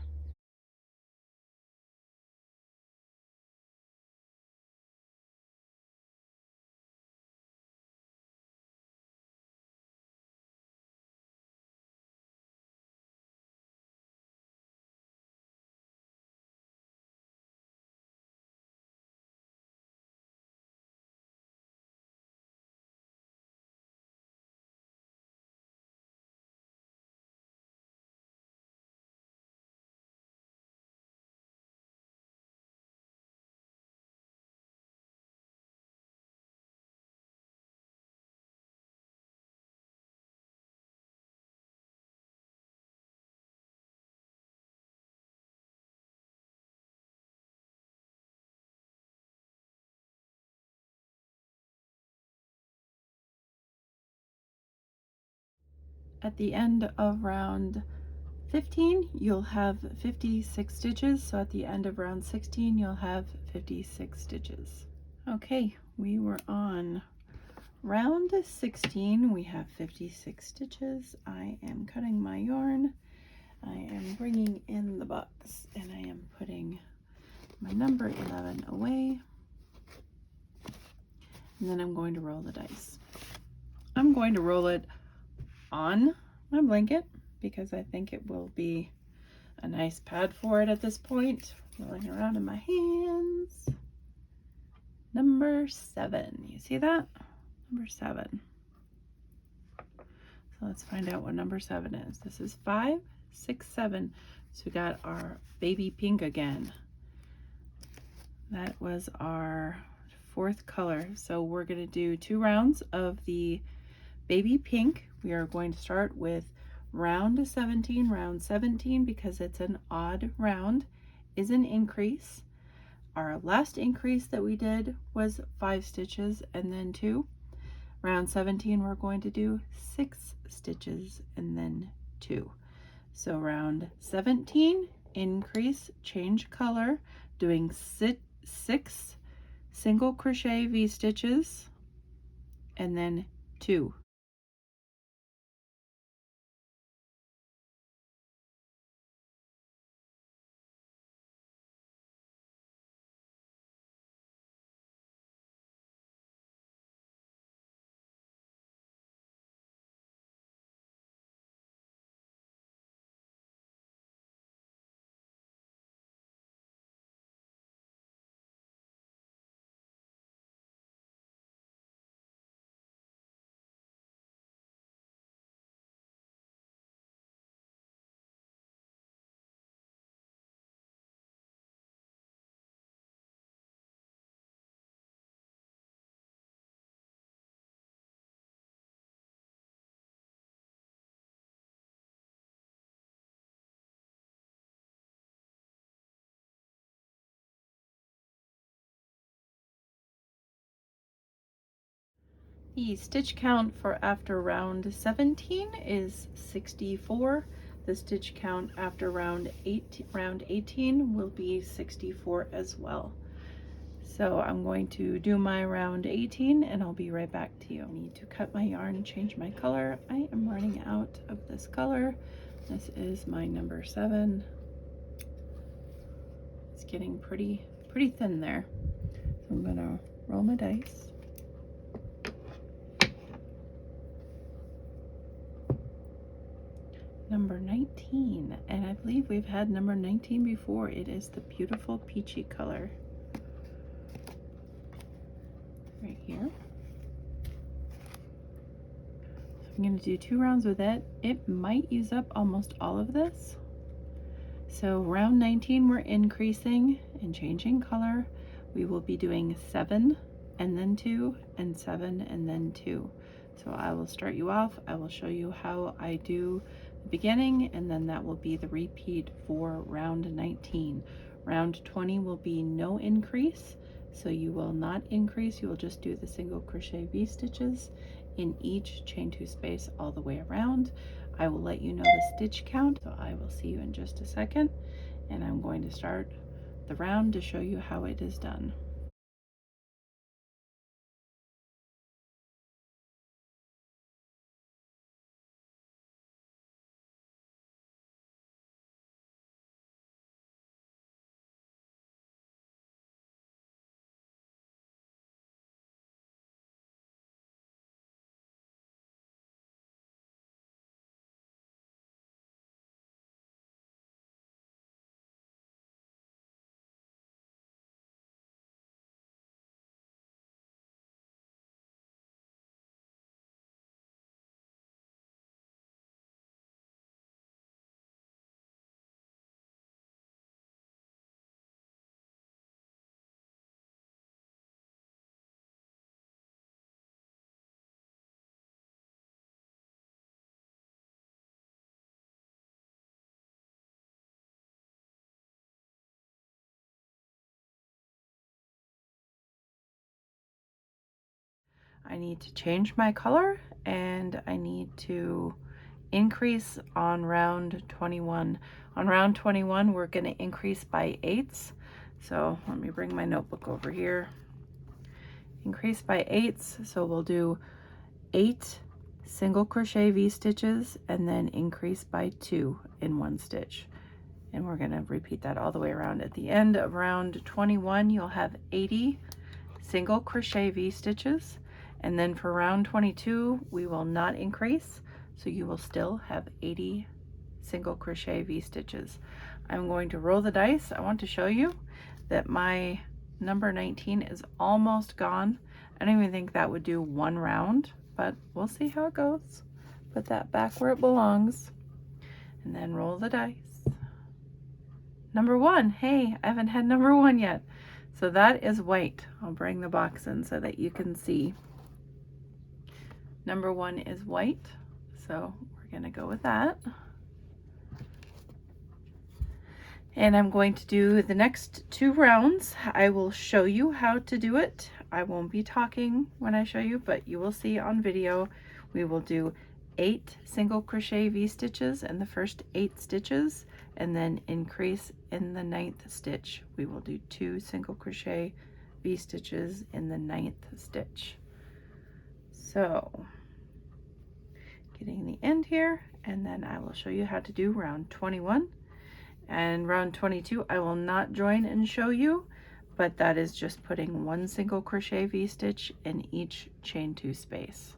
At the end of round 15, you'll have 56 stitches. So at the end of round 16, you'll have 56 stitches. Okay, we were on round 16. We have 56 stitches. I am cutting my yarn. I am bringing in the box and I am putting my number 11 away. And then I'm going to roll the dice. I'm going to roll it on my blanket because I think it will be a nice pad for it at this point. Rolling around in my hands. Number 7. You see that? Number 7. So let's find out what number 7 is. This is 5, 6, 7. So we got our baby pink again. That was our 4th color. So we're going to do 2 rounds of the baby pink. We are going to start with round 17. Round 17, because it's an odd round, is an increase. Our last increase that we did was 5 stitches and then 2. Round 17, we're going to do 6 stitches and then 2. So round 17, increase, change color, doing 6 single crochet V-stitches and then 2. The stitch count for after round 17 is 64. The stitch count after round 18 will be 64 as well. So I'm going to do my round 18 and I'll be right back to you. I need to cut my yarn and change my color. I am running out of this color. This is my number 7. It's getting pretty thin there. So I'm gonna roll my dice. Number 19. 19, and I believe we've had number 19 before. It is the beautiful peachy color right here. So I'm going to do 2 rounds with it. It might use up almost all of this. So round 19 we're increasing and changing color. We will be doing 7 and then 2 and 7 and then 2. So I will start you off. I will show you how I do the beginning, and then that will be the repeat for round 19. Round 20 will be no increase, so you will not increase. You will just do the single crochet V-stitches in each chain 2 space all the way around. I will let you know the stitch count, so I will see you in just a second, and I'm going to start the round to show you how it is done. I need to change my color, and I need to increase on round 21. On round 21, we're going to increase by 8ths. So let me bring my notebook over here. Increase by 8ths, so we'll do 8 single crochet V-stitches and then increase by 2 in 1 stitch. And we're going to repeat that all the way around. At the end of round 21, you'll have 80 single crochet V-stitches, and then for round 22 we will not increase, so you will still have 80 single crochet V-stitches. I'm going to roll the dice. I want to show you that my number 19 is almost gone. I don't even think that would do 1 round, but we'll see how it goes. Put that back where it belongs, and then roll the dice. Number 1. Hey, I haven't had number 1 yet. So that is white. I'll bring the box in so that you can see. Number 1 is white, so we're going to go with that. And I'm going to do the next 2 rounds. I will show you how to do it. I won't be talking when I show you, but you will see on video. We will do 8 single crochet V-stitches in the first 8 stitches, and then increase in the 9th stitch. We will do 2 single crochet V-stitches in the 9th stitch. So, getting the end here, and then I will show you how to do round 21. And round 22, I will not join and show you, but that is just putting 1 single crochet V-stitch in each chain 2 space.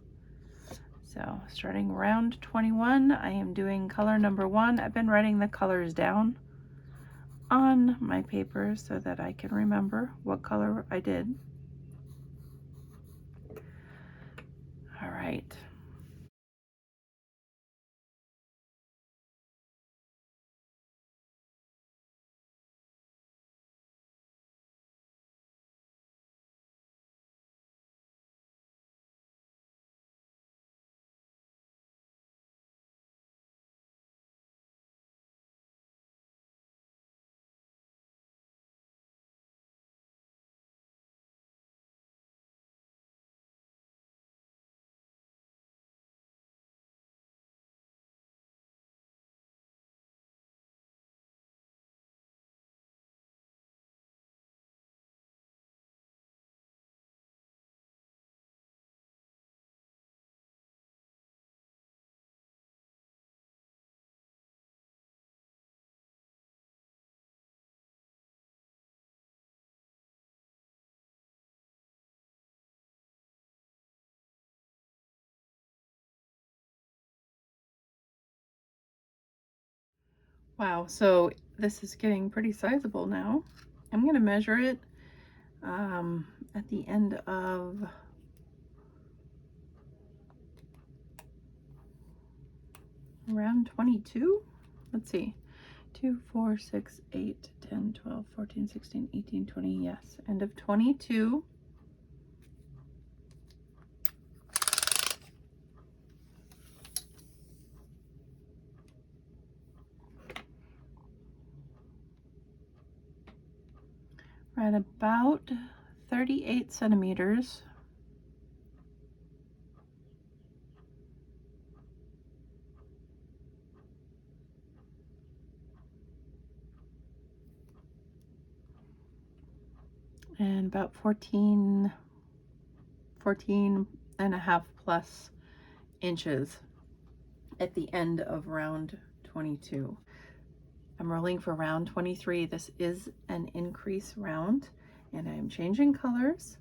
So starting round 21, I am doing color number 1. I've been writing the colors down on my paper so that I can remember what color I did. All right. Wow, so this is getting pretty sizable now. I'm going to measure it at the end of around 22. Let's see. 2, 4, 6, 8, 10, 12, 14, 16, 18, 20. Yes, end of 22. We're at about 38 centimeters. And about 14 and a half plus inches at the end of round 22. I'm rolling for round 23. This is an increase round, and I'm changing colors.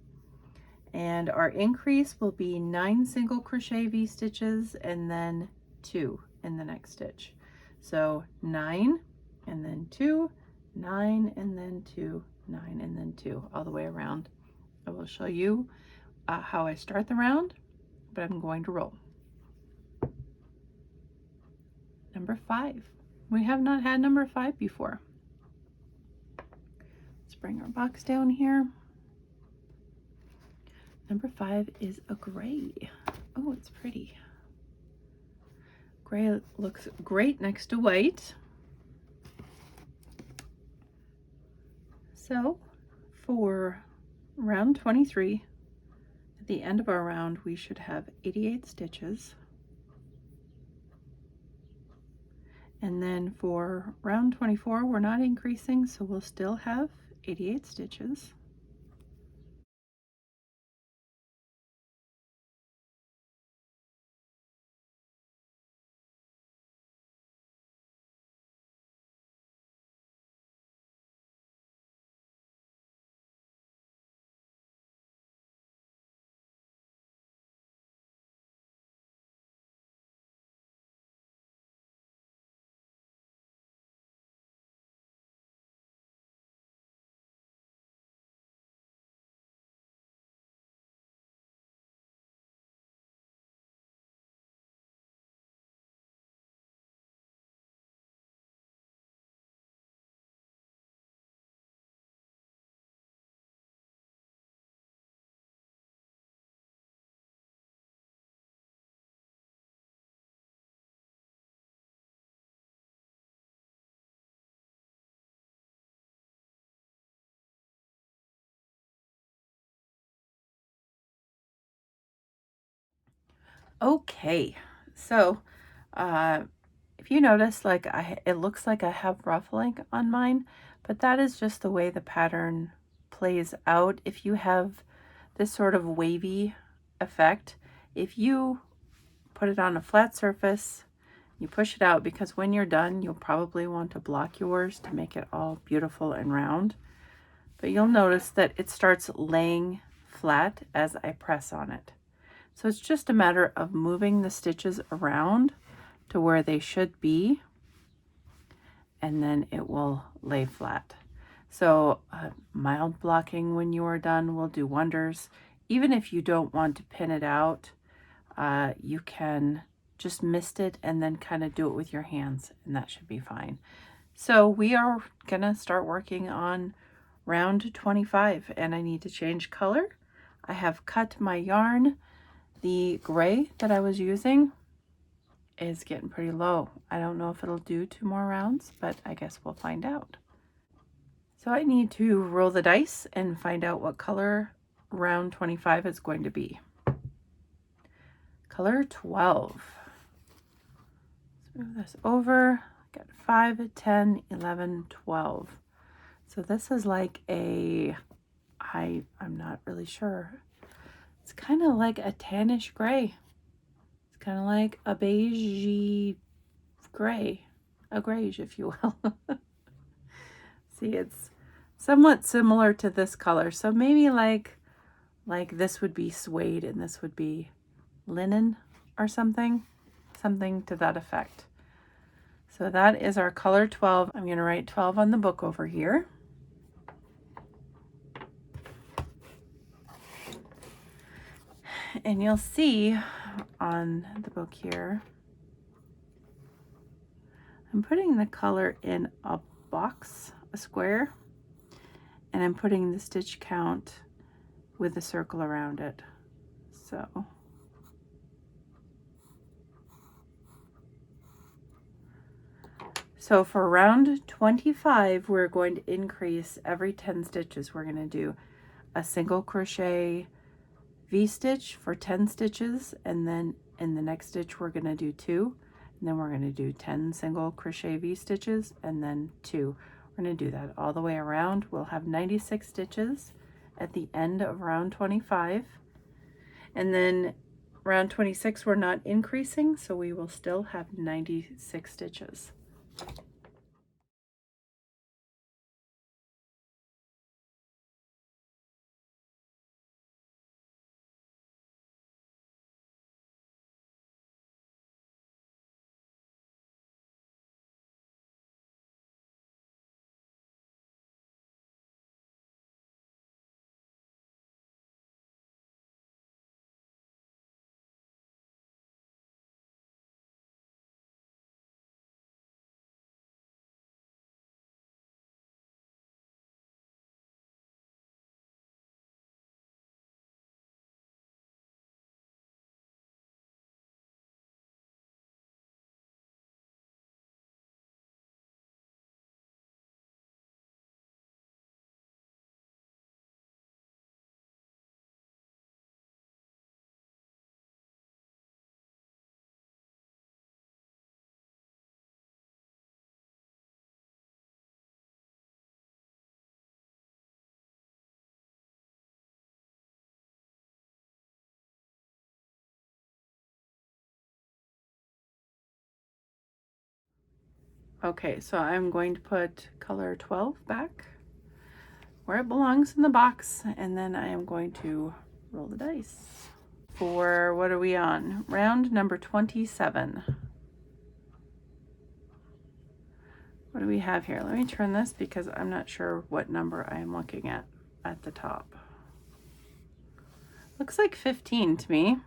And our increase will be 9 single crochet V-stitches and then 2 in the next stitch. So 9 and then 2, 9 and then 2, 9 and then 2, all the way around. I will show you how I start the round, but I'm going to roll. Number 5. We have not had number 5 before. Let's bring our box down here. Number 5 is a gray. Oh, it's pretty. Gray looks great next to white. So for round 23, at the end of our round, we should have 88 stitches. And then for round 24, we're not increasing, so we'll still have 88 stitches. Okay, so if you notice, like it looks like I have ruffling on mine, but that is just the way the pattern plays out. If you have this sort of wavy effect, if you put it on a flat surface, you push it out, because when you're done, you'll probably want to block yours to make it all beautiful and round. But you'll notice that it starts laying flat as I press on it. So it's just a matter of moving the stitches around to where they should be, and then it will lay flat. So mild blocking when you are done will do wonders. Even if you don't want to pin it out, you can just mist it and then kind of do it with your hands, and that should be fine. So we are gonna start working on round 25, and I need to change color. I have cut my yarn. The gray that I was using is getting pretty low. I don't know if it'll do 2 more rounds, but I guess we'll find out. So I need to roll the dice and find out what color round 25 is going to be. Color 12. Let's move this over. Got 5, 10, 11, 12. So this is like a, I'm not really sure. It's kind of like a tannish gray. It's kind of like a beigey gray, a grayish, if you will. See, it's somewhat similar to this color. So maybe like this would be suede and this would be linen or something to that effect. So that is our color 12. I'm going to write 12 on the book over here. And you'll see on the book here, I'm putting the color in a box, a square, and I'm putting the stitch count with a circle around it. So for round 25, we're going to increase every 10 stitches. We're going to do a single crochet V-stitch for 10 stitches, and then in the next stitch we're going to do 2, and then we're going to do 10 single crochet V-stitches, and then 2. We're going to do that all the way around. We'll have 96 stitches at the end of round 25, and then round 26 we're not increasing, so we will still have 96 stitches. Okay, so I'm going to put color 12 back where it belongs in the box, and then I am going to roll the dice. For what are we on? Round number 27. What do we have here? Let me turn this because I'm not sure what number I am looking at the top. Looks like 15 to me.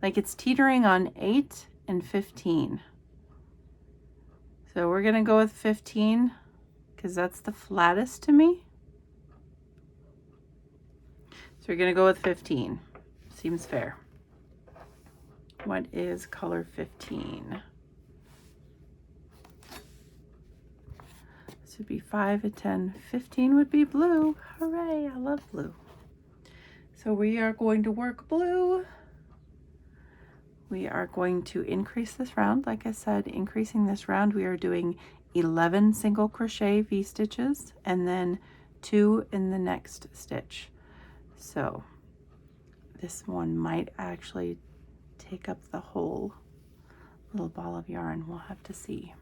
Like it's teetering on 8 and 15. So we're gonna go with 15 because that's the flattest to me. So we're gonna go with 15. Seems fair. What is color 15? This would be 5, a 10, 15 would be blue. Hooray, I love blue. So we are going to work blue. We are going to increase this round. Like I said, increasing this round, we are doing 11 single crochet V-stitches and then 2 in the next stitch. So this one might actually take up the whole little ball of yarn. We'll have to see.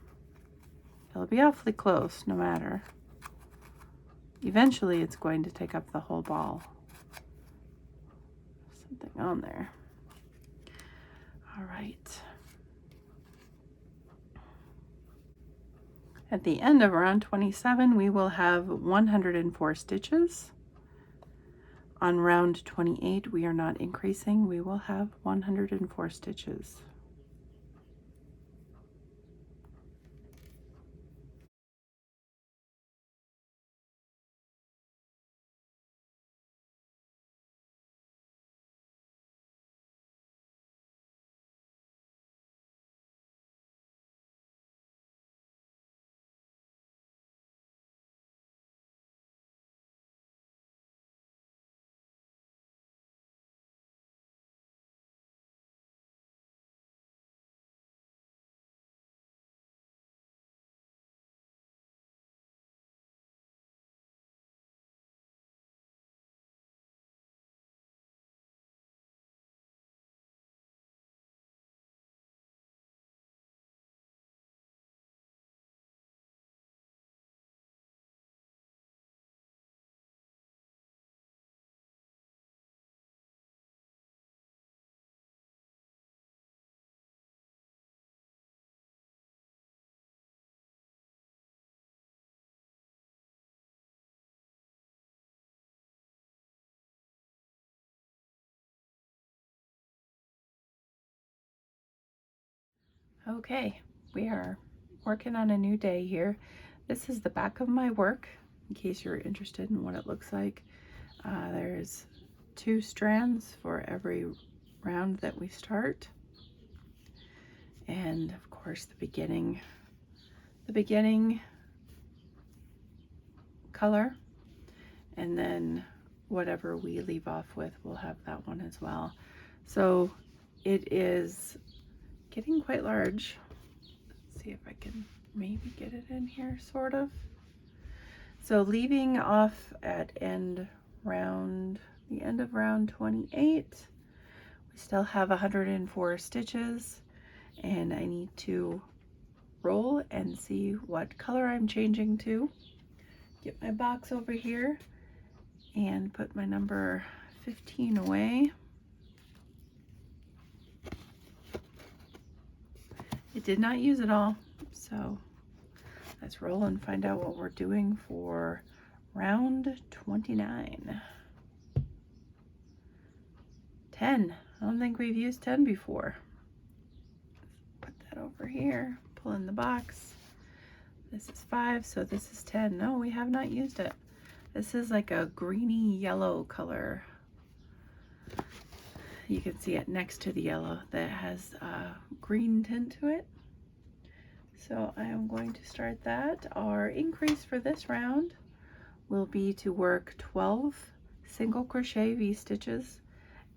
It'll be awfully close no matter. Eventually it's going to take up the whole ball. Something on there. All right. At the end of round 27, we will have 104 stitches. On round 28, we are not increasing. We will have 104 stitches. Okay, we are working on a new day here. This is the back of my work, in case you're interested in what it looks like. There's 2 strands for every round that we start. And of course the beginning color, and then whatever we leave off with, we'll have that one as well. So it is getting quite large. Let's see if I can maybe get it in here, sort of. So leaving off at the end of round 28, we still have 104 stitches, and I need to roll and see what color I'm changing to. Get my box over here and put my number 15 away. It did not use it all, so let's roll and find out what we're doing for round 29. 10. I don't think we've used 10 before. Put that over here, pull in the box. This is 5, so this is 10. No, we have not used it. This is like a greeny yellow color. You can see it next to the yellow that has a green tint to it. So I am going to start that. Our increase for this round will be to work 12 single crochet V-stitches,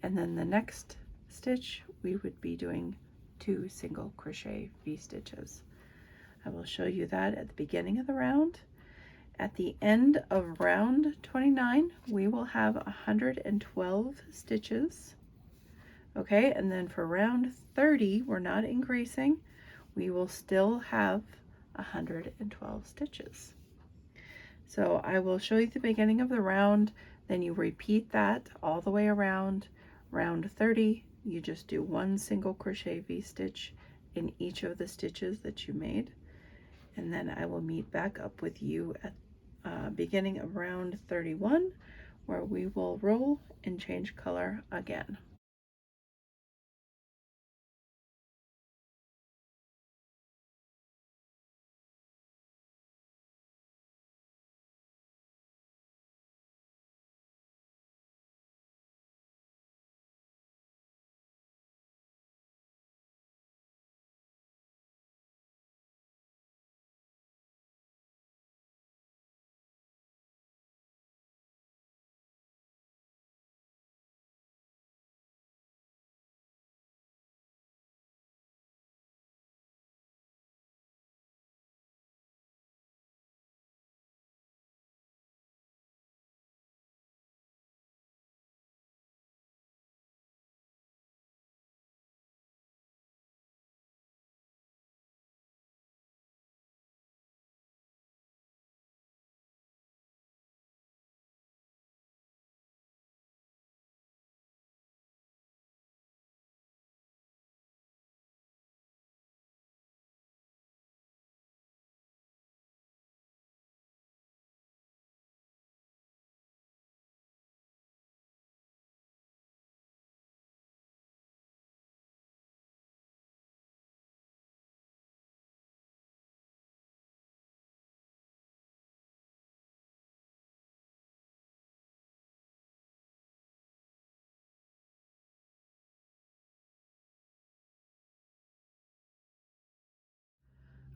and then the next stitch we would be doing 2 single crochet V-stitches. I will show you that at the beginning of the round. At the end of round 29, we will have 112 stitches. Okay, and then for round 30, we're not increasing. We will still have 112 stitches. So I will show you the beginning of the round, then you repeat that all the way around. Round 30, you just do 1 single crochet V-stitch in each of the stitches that you made. And then I will meet back up with you at beginning of round 31, where we will roll and change color again.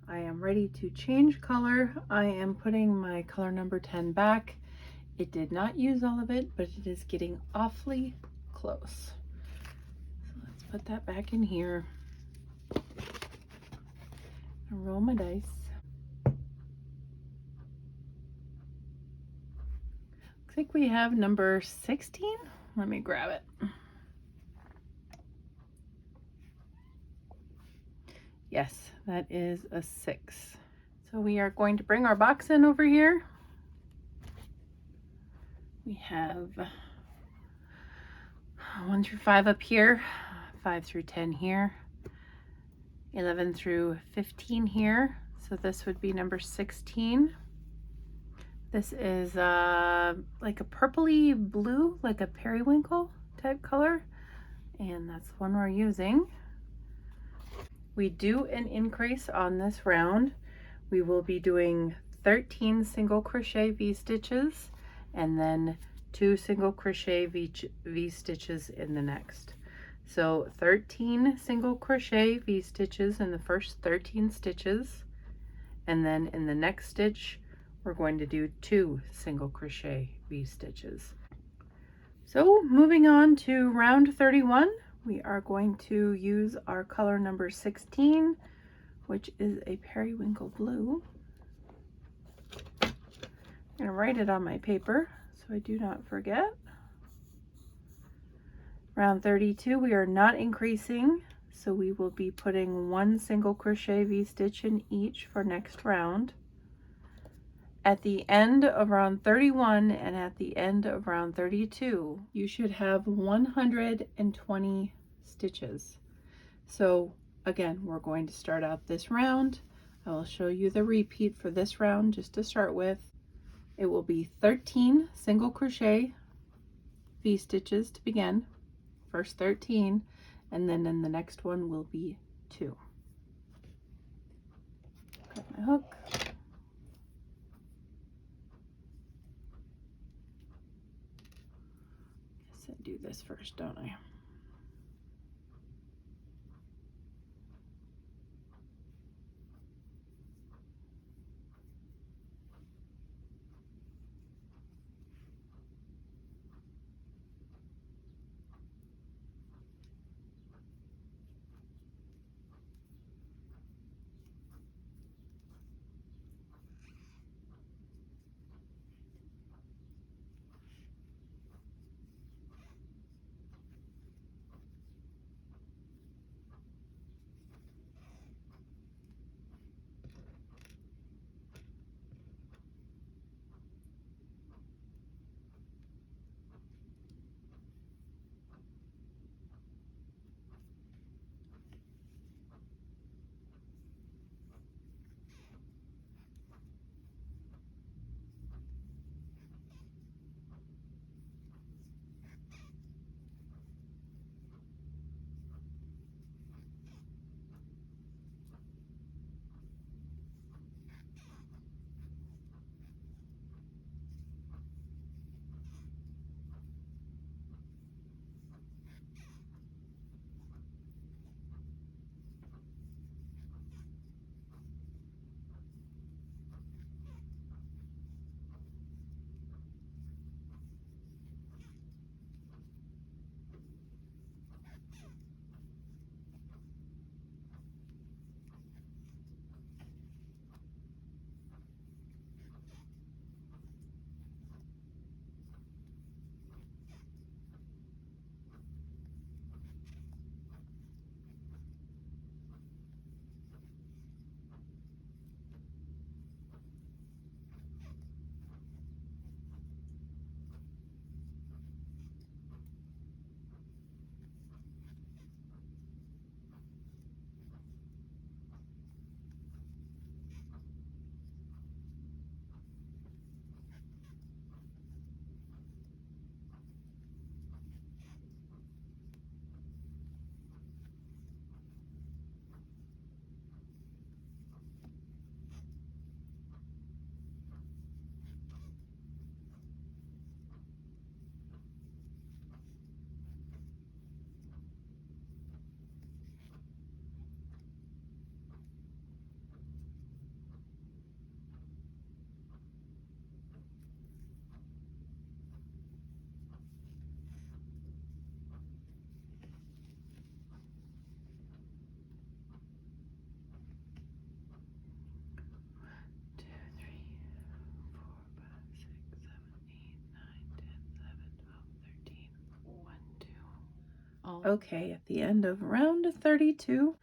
I am ready to change color. I am putting my color number 10 back. It did not use all of it, but it is getting awfully close. So let's put that back in here and roll my dice. Looks like we have number 16. Let me grab it. Yes, that is a 6. So we are going to bring our box in over here. We have 1 through 5 up here, 5 through 10 here, 11 through 15 here. So this would be number 16. This is like a purpley blue, like a periwinkle type color. And that's the one we're using. We do an increase on this round. We will be doing 13 single crochet V-stitches and then 2 single crochet V-stitches in the next. So 13 single crochet V-stitches in the first 13 stitches, and then in the next stitch we're going to do 2 single crochet V-stitches. So moving on to round 31, we are going to use our color number 16, which is a periwinkle blue. I'm going to write it on my paper so I do not forget. Round 32, we are not increasing, so we will be putting 1 single crochet V-stitch in each for next round. At the end of round 31 and at the end of round 32, you should have 120 stitches. So again, we're going to start out this round. I will show you the repeat for this round just to start with. It will be 13 single crochet V-stitches to begin, first 13, and then in the next one will be 2. Grab my hook. Guess I do this first, don't I? Okay, at the end of round 32,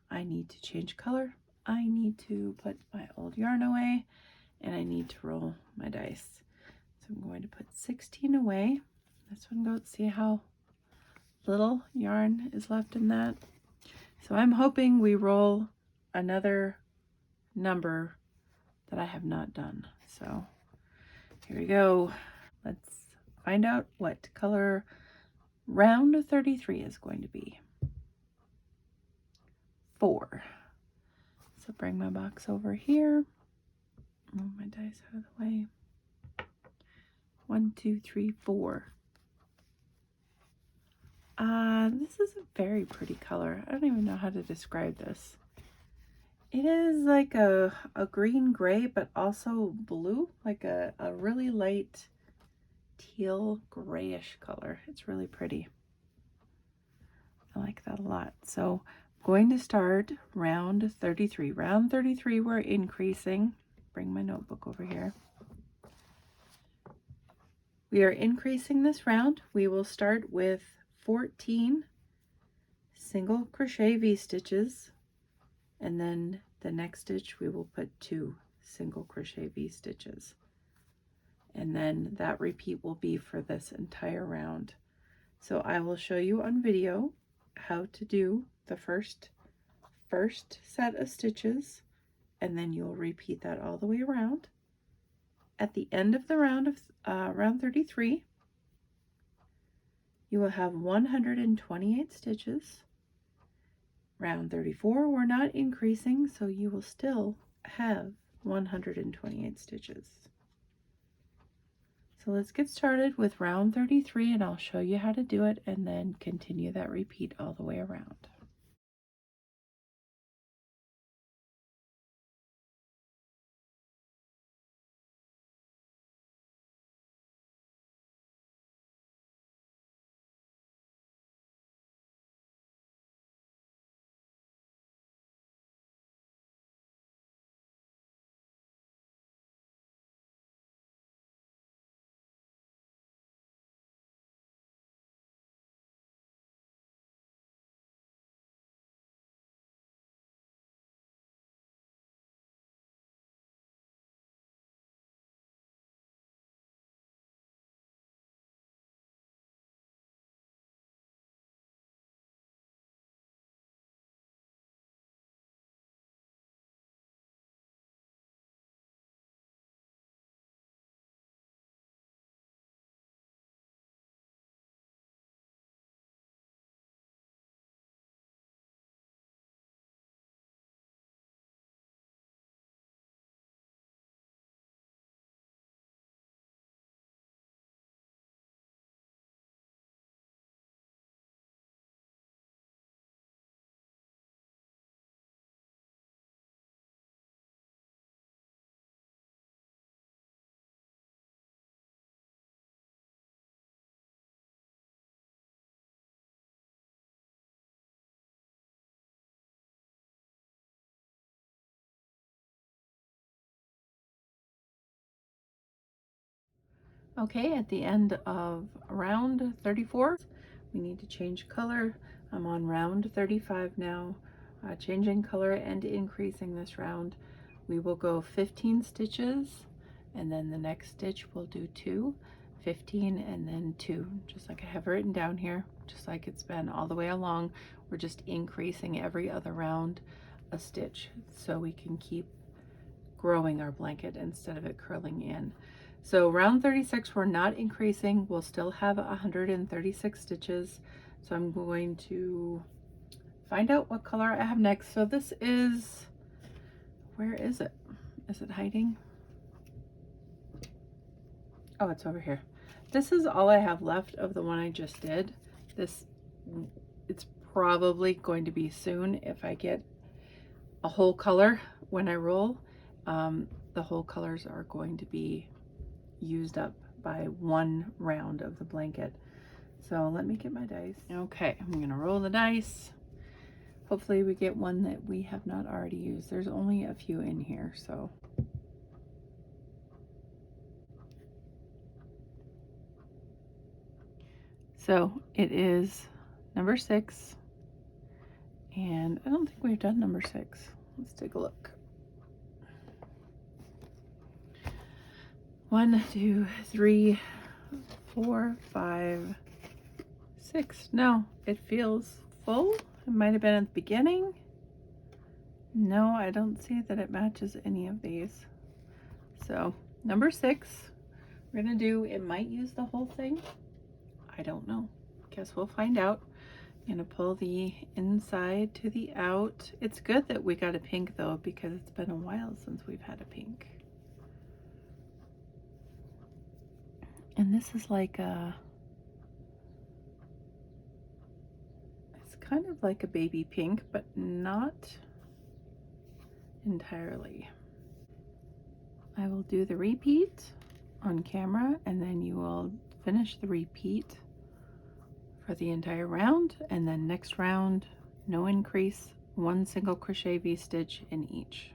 I need to change color. I need to put my old yarn away, and I need to roll my dice. So I'm going to put 16 away. This one goes, see how little yarn is left in that? So I'm hoping we roll another number that I have not done. So here we go. Let's find out what color round 33 is going to be. 4. So bring my box over here. Move my dice out of the way. 1, 2, 3, 4. This is a very pretty color. I don't even know how to describe this. It is like a green gray, but also blue, like a really light teal grayish color. It's really pretty. I like that a lot. So I'm going to start round 33. Round 33, we're increasing. Bring my notebook over here. We are increasing this round. We will start with 14 single crochet V-stitches, and then the next stitch we will put 2 single crochet V-stitches. And then that repeat will be for this entire round. So I will show you on video how to do the first set of stitches, and then you'll repeat that all the way around. At the end of the round of round 33, you will have 128 stitches. Round 34, we're not increasing, so you will still have 128 stitches. So let's get started with round 33, and I'll show you how to do it and then continue that repeat all the way around. Okay, at the end of round 34, we need to change color. I'm on round 35 now, changing color and increasing this round. We will go 15 stitches, and then the next stitch we'll do 2, 15, and then 2, just like I have written down here, just like it's been all the way along. We're just increasing every other round a stitch so we can keep growing our blanket instead of it curling in. So round 36, we're not increasing. We'll still have 136 stitches. So I'm going to find out what color I have next. So this is, where is it? Is it hiding? Oh, it's over here. This is all I have left of the one I just did. It's probably going to be soon if I get a whole color when I roll. The whole colors are going to be used up by one round of the blanket. So let me get my dice. Okay, I'm gonna roll the dice. Hopefully we get one that we have not already used. There's only a few in here, so. So it is number 6, and I don't think we've done number 6. Let's take a look. 1, 2, 3, 4, 5, 6. No, it feels full. It might have been at the beginning. No, I don't see that it matches any of these. So number 6, we're gonna do, it might use the whole thing. I don't know. Guess we'll find out. I'm going to pull the inside to the out. It's good that we got a pink though, because it's been a while since we've had a pink. And this is like it's kind of like a baby pink, but not entirely. I will do the repeat on camera, and then you will finish the repeat for the entire round, and then next round, no increase, 1 single crochet V-stitch in each.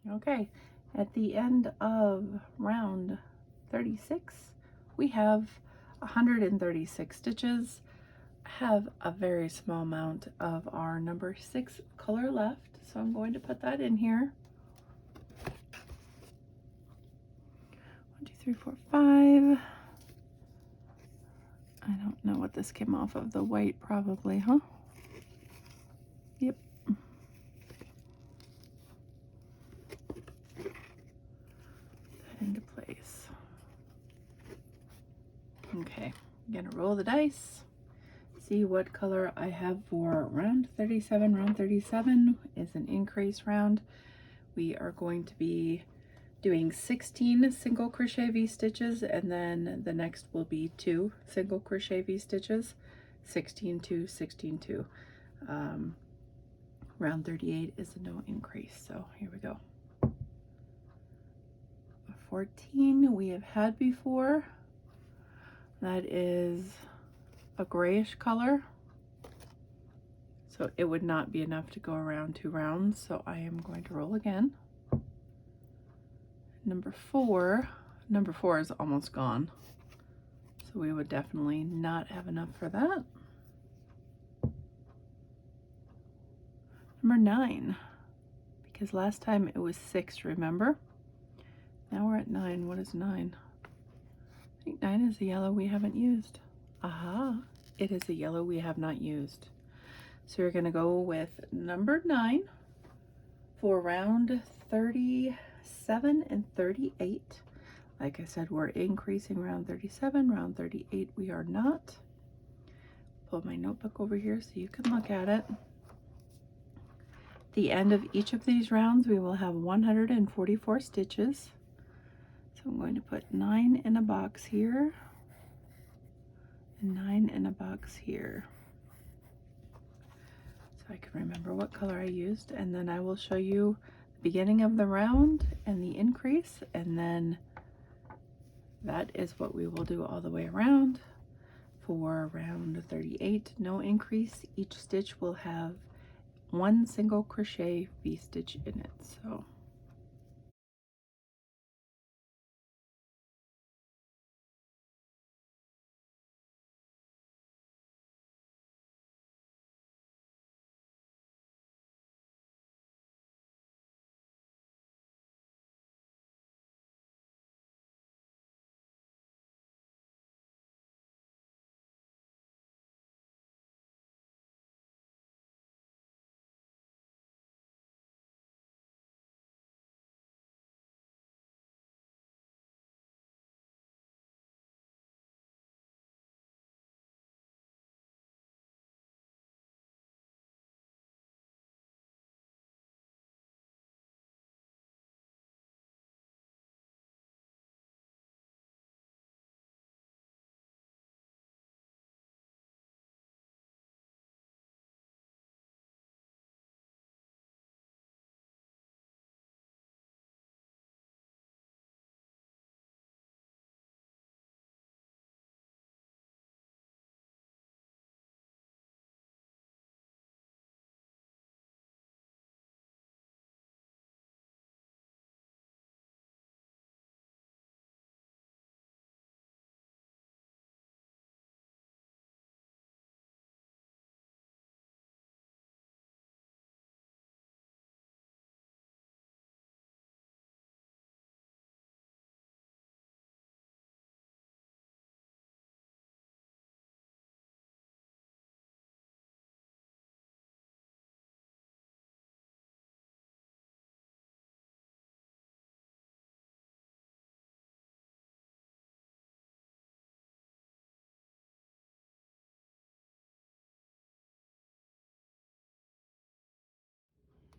Okay, at the end of round 36, we have 136 stitches. I have a very small amount of our number 6 color left, so I'm going to put that in here. 1, 2, 3, 4, 5. I don't know what this came off of, the white probably, huh? Yep. That into place. Okay, I'm gonna roll the dice, see what color I have for round 37. Round 37 is an increase round. We are going to be doing 16 single crochet V-stitches, and then the next will be 2 single crochet V-stitches, 16, 2, 16, 2. Round 38 is a no increase, so here we go. 14 we have had before. That is a grayish color, so it would not be enough to go around 2 rounds, so I am going to roll again. Number 4 is almost gone, so we would definitely not have enough for that. Number 9, because last time it was 6, remember? Now we're at 9. What is 9? I think 9 is the yellow we haven't used. Aha, it is a yellow we have not used. So we're gonna go with number 9 for round 37 and 38. Like I said, we're increasing round 37, round 38 we are not. Pull my notebook over here so you can look at it. The end of each of these rounds we will have 144 stitches. So I'm going to put 9 in a box here and 9 in a box here, so I can remember what color I used, and then I will show you the beginning of the round and the increase, and then that is what we will do all the way around. For round 38, no increase. Each stitch will have 1 single crochet V-stitch in it. So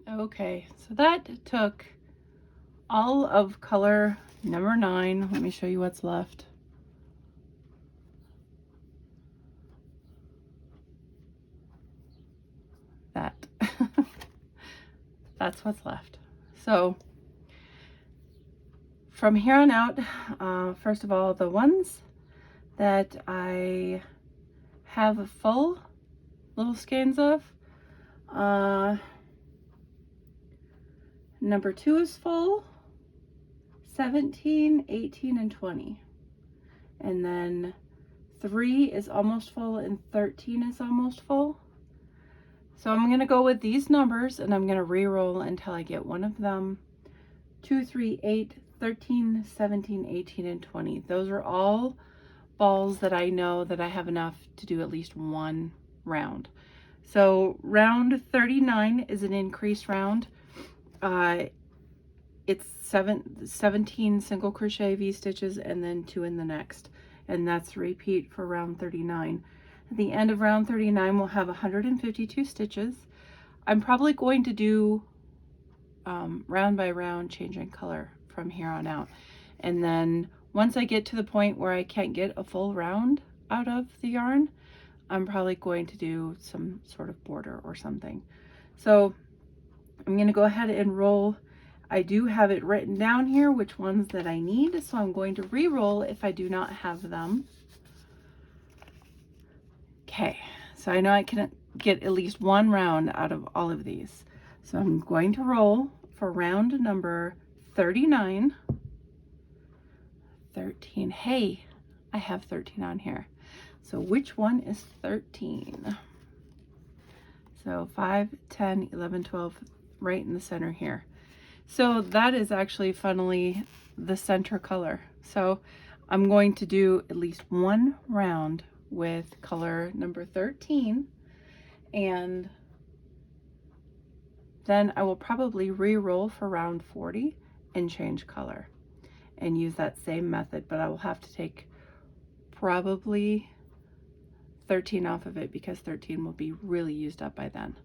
Okay, so that took all of color number 9. Let me show you what's left. That. That's what's left. So from here on out, first of all, the ones that I have full little skeins of, number 2 is full, 17, 18, and 20. And then 3 is almost full and 13 is almost full. So I'm going to go with these numbers and I'm going to re-roll until I get one of them. 2, 3, 8, 13, 17, 18, and 20. Those are all balls that I know that I have enough to do at least one round. So round 39 is an increased round. It's 17 single crochet V-stitches and then 2 in the next. And that's a repeat for round 39. At the end of round 39, we'll have 152 stitches. I'm probably going to do round by round changing color from here on out. And then once I get to the point where I can't get a full round out of the yarn, I'm probably going to do some sort of border or something. So I'm going to go ahead and roll. I do have it written down here which ones that I need, so I'm going to re-roll if I do not have them. Okay, so I know I can get at least one round out of all of these. So I'm going to roll for round number 39. 13. Hey, I have 13 on here. So which one is 13? So 5, 10, 11, 12, right in the center here. So that is actually funnily the center color. So I'm going to do at least one round with color number 13, and then I will probably re-roll for round 40 and change color and use that same method, but I will have to take probably 13 off of it because 13 will be really used up by then.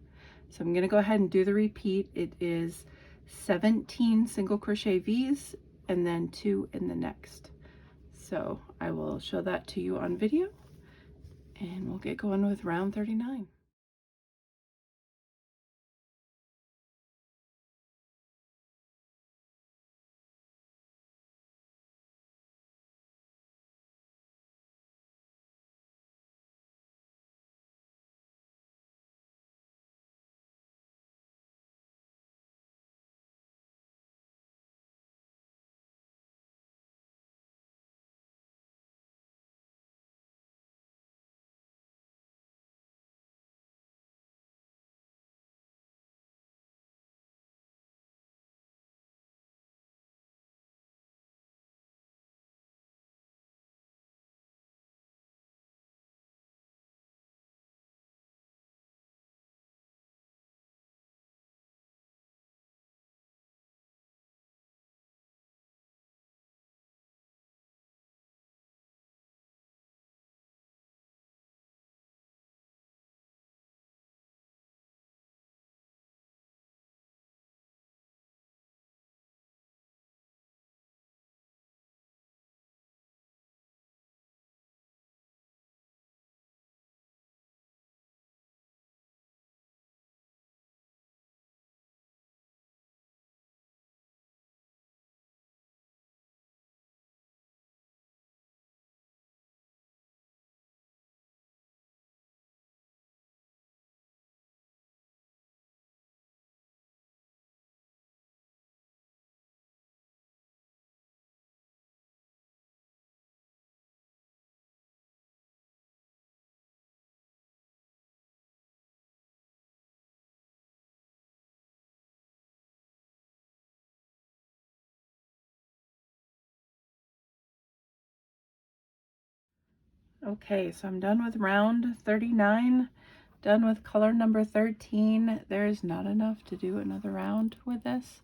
So I'm going to go ahead and do the repeat. It is 17 single crochet V's and then 2 in the next. So I will show that to you on video and we'll get going with round 39. Okay, so I'm done with round 39, done with color number 13. There's not enough to do another round with this.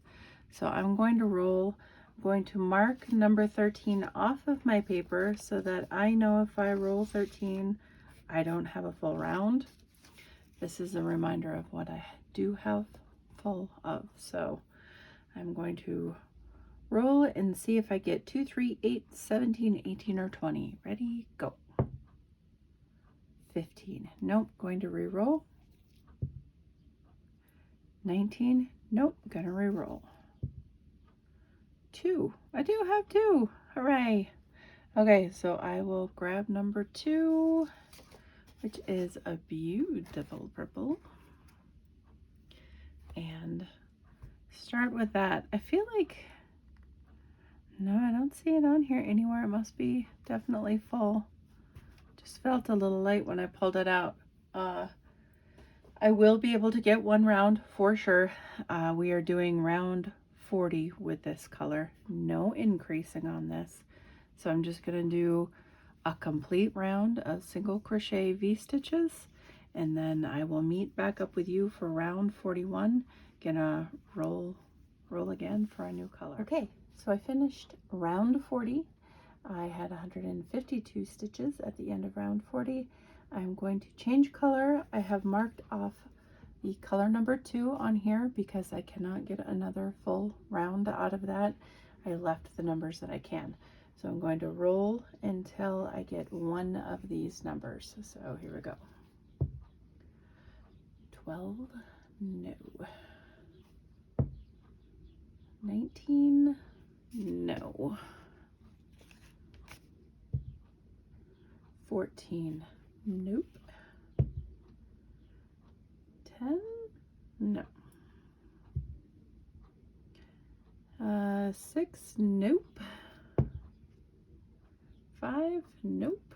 So I'm going to roll. I'm going to mark number 13 off of my paper so that I know if I roll 13, I don't have a full round. This is a reminder of what I do have full of. So I'm going to roll and see if I get 2, 3, 8, 17, 18, or 20. Ready, go. 15. Nope, going to re-roll. 19. Nope, gonna re-roll. 2. I do have 2. Hooray. Okay, so I will grab number 2, which is a beautiful purple, and start with that. I feel like, no, I don't see it on here anywhere. It must be definitely full. Just felt a little light when I pulled it out. I will be able to get one round for sure. We are doing round 40 with this color. No increasing on this. So I'm just going to do a complete round of single crochet V-stitches, and then I will meet back up with you for round 41. Gonna roll again for a new color. Okay, so I finished round 40. I had 152 stitches at the end of round 40. I'm going to change color. I have marked off the color number 2 on here because I cannot get another full round out of that. I left the numbers that I can. So I'm going to roll until I get one of these numbers. So here we go. 12, no. 19, no. 14, nope. 10, no. 6, nope. 5, nope.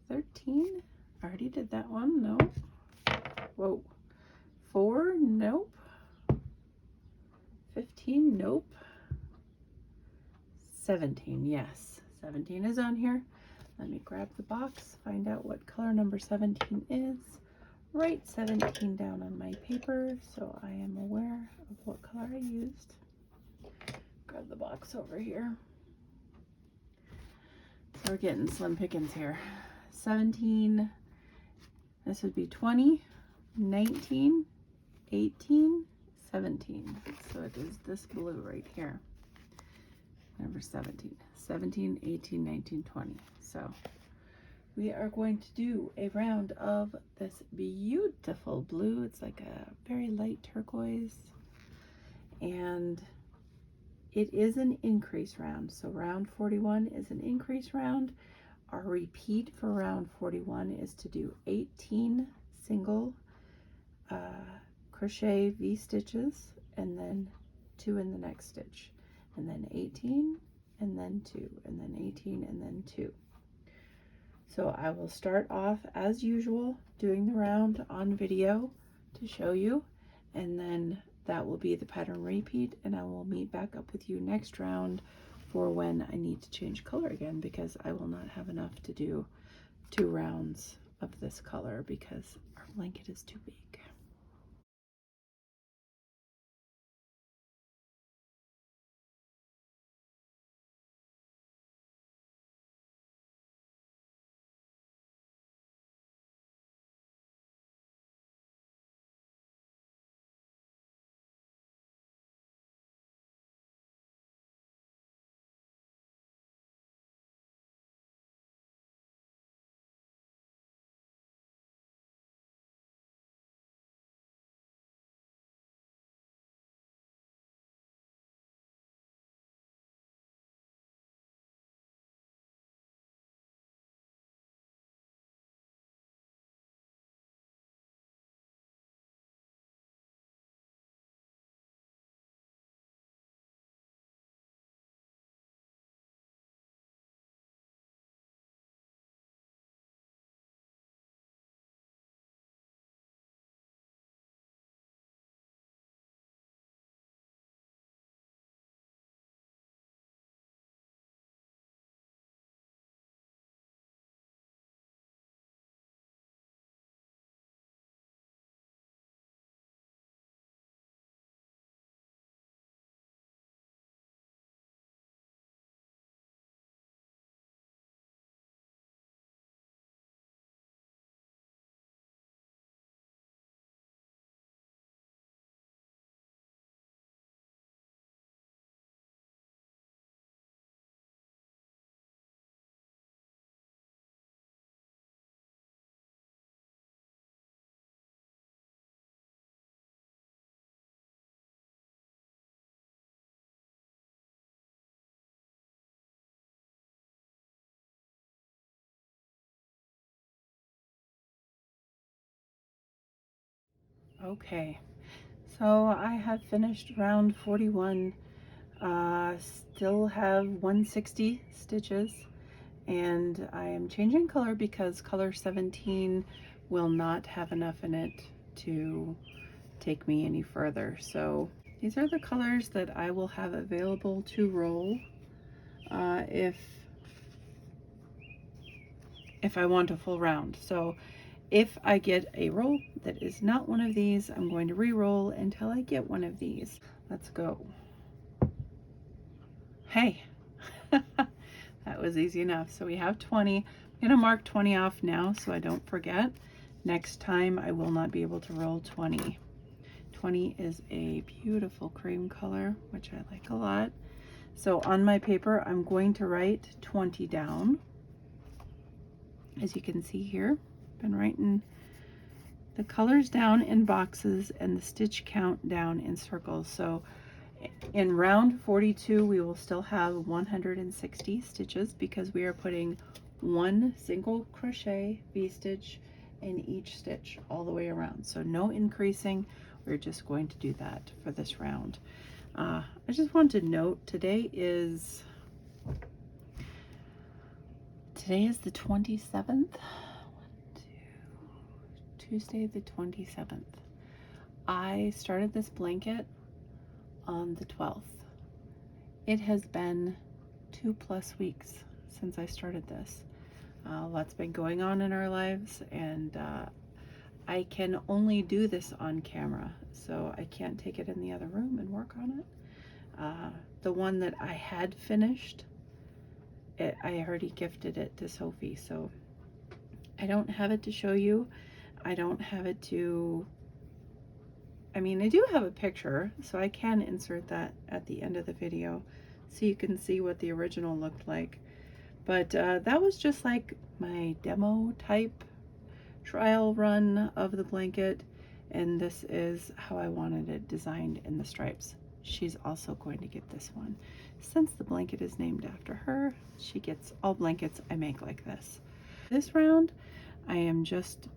13, already did that one, no. Whoa. 4, nope. 15, nope. 17, yes. 17 is on here. Let me grab the box, find out what color number 17 is. Write 17 down on my paper so I am aware of what color I used. Grab the box over here. So we're getting slim pickings here. 17, this would be 20, 19, 18, 17. So it is this blue right here. Number 17. 17, 18, 19, 20. So we are going to do a round of this beautiful blue. It's like a very light turquoise. And it is an increase round. So round 41 is an increase round. Our repeat for round 41 is to do 18 single crochet V-stitches and then 2 in the next stitch, and then 18 and then 2, and then 18 and then 2. So I will start off as usual doing the round on video to show you, and then that will be the pattern repeat, and I will meet back up with you next round for when I need to change color again, because I will not have enough to do 2 rounds of this color because our blanket is too big. Okay, so I have finished round 41. Still have 160 stitches, and I am changing color because color 17 will not have enough in it to take me any further. So these are the colors that I will have available to roll if I want a full round. So if I get a roll that is not one of these, I'm going to re-roll until I get one of these. Let's go. Hey, that was easy enough. So we have 20. I'm gonna mark 20 off now so I don't forget. Next time I will not be able to roll 20. 20 is a beautiful cream color, which I like a lot. So on my paper, I'm going to write 20 down. As you can see here, I've been writing the colors down in boxes and the stitch count down in circles. So in round 42, we will still have 160 stitches because we are putting one single crochet V-stitch in each stitch all the way around. So no increasing. We're just going to do that for this round. I just want to note today is the 27th. Tuesday the 27th. I started this blanket on the 12th. It has been 2+ weeks since I started this. Lots been going on in our lives, and I can only do this on camera, so I can't take it in the other room and work on it. The one that I had finished, I already gifted it to Sophie, so I don't have it to show you. I don't have it to, I mean, I do have a picture, so I can insert that at the end of the video so you can see what the original looked like. But that was just like my demo type trial run of the blanket, and this is how I wanted it designed in the stripes. She's also going to get this one. Since the blanket is named after her, she gets all blankets I make like this. This round, I am just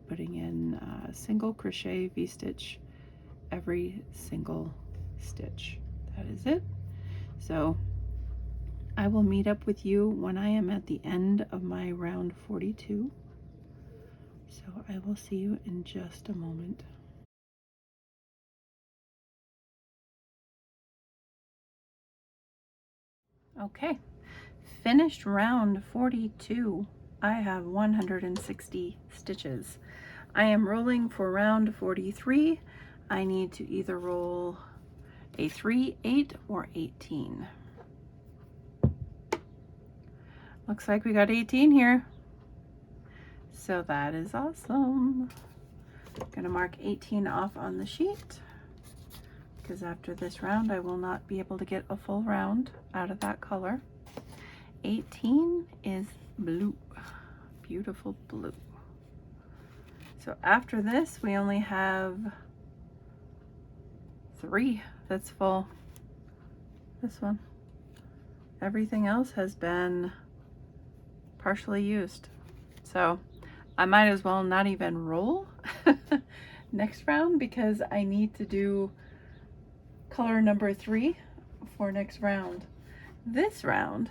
putting in single crochet V-stitch every single stitch. That is it. So I will meet up with you when I am at the end of my round 42. So I will see you in just a moment. Okay, finished round 42. I have 160 stitches. I am rolling for round 43. I need to either roll a 3, 8, or 18. Looks like we got 18 here. So that is awesome. I'm gonna mark 18 off on the sheet because after this round I will not be able to get a full round out of that color. 18 is blue, beautiful blue. So after this we only have 3 that's full. This one. Everything else has been partially used. So I might as well not even roll next round because I need to do color number 3 for next round. This round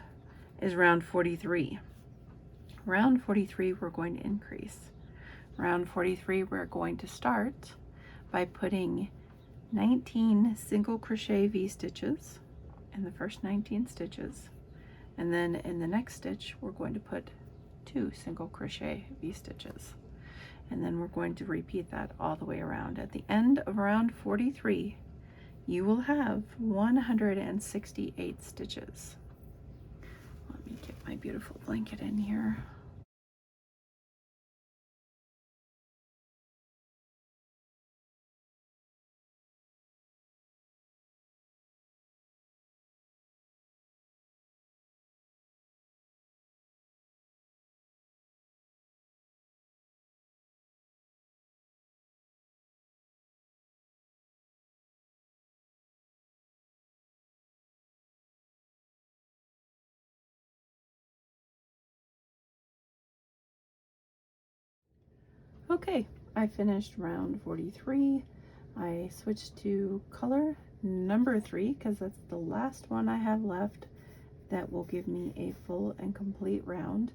is round 43. Round 43 we're going to increase. Round 43 we're going to start by putting 19 single crochet V-stitches in the first 19 stitches, and then in the next stitch we're going to put 2 single crochet V-stitches, and then we're going to repeat that all the way around. At the end of round 43 you will have 168 stitches. Let me get my beautiful blanket in here. Okay, I finished round 43. I switched to color number 3 because that's the last one I have left that will give me a full and complete round.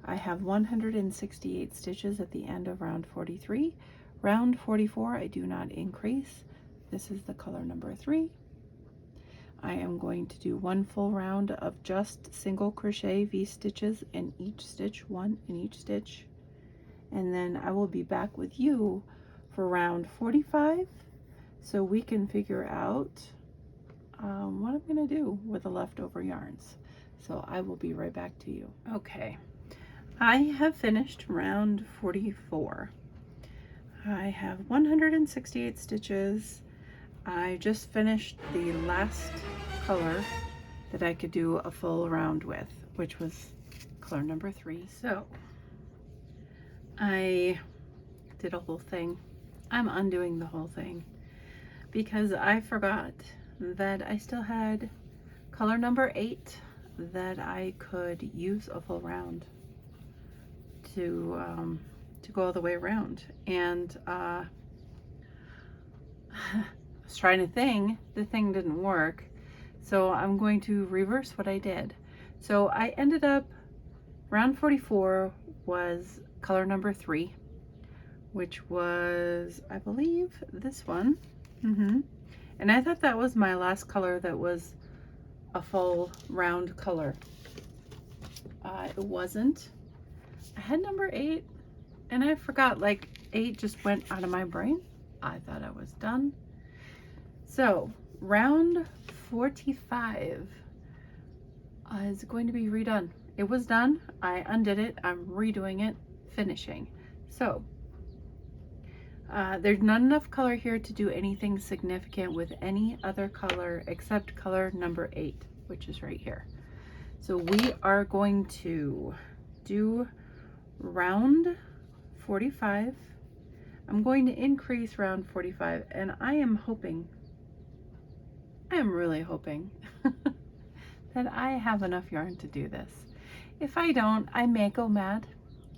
I have 168 stitches at the end of round 43. Round 44, I do not increase. This is the color number 3. I am going to do one full round of just single crochet V-stitches in each stitch, one in each stitch. And then I will be back with you for round 45 so we can figure out what I'm gonna do with the leftover yarns. So I will be right back to you. Okay, I have finished round 44. I have 168 stitches. I just finished the last color that I could do a full round with, which was color number 3. So I did a whole thing. I'm undoing the whole thing because I forgot that I still had color number 8 that I could use a full round to go all the way around. And I was trying to thing, the thing didn't work. So I'm going to reverse what I did. So I ended up, round 44 was color number 3, which was, I believe, this one. And I thought that was my last color that was a full round color. It wasn't. I had number 8 and I forgot, like 8 just went out of my brain. I thought I was done. So round 45 is going to be redone. It was done. I undid it. I'm redoing it, finishing. So there's not enough color here to do anything significant with any other color except color number 8, which is right here. So we are going to do round 45. I'm going to increase round 45, and I am hoping, I am really hoping that I have enough yarn to do this. If I don't, I may go mad.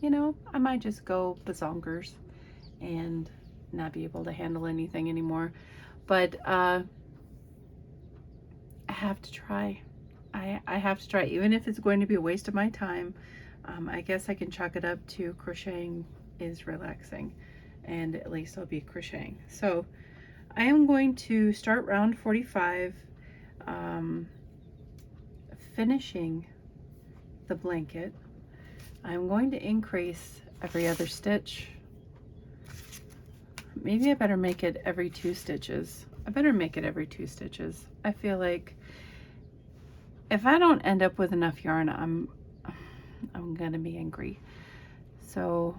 You know, I might just go bazonkers and not be able to handle anything anymore. But I have to try. I have to try, even if it's going to be a waste of my time. I guess I can chalk it up to crocheting is relaxing, and at least I'll be crocheting. So I am going to start round 45, finishing the blanket. I'm going to increase every other stitch. Maybe I better make it every 2 stitches. I better make it every 2 stitches. I feel like if I don't end up with enough yarn, I'm gonna be angry. So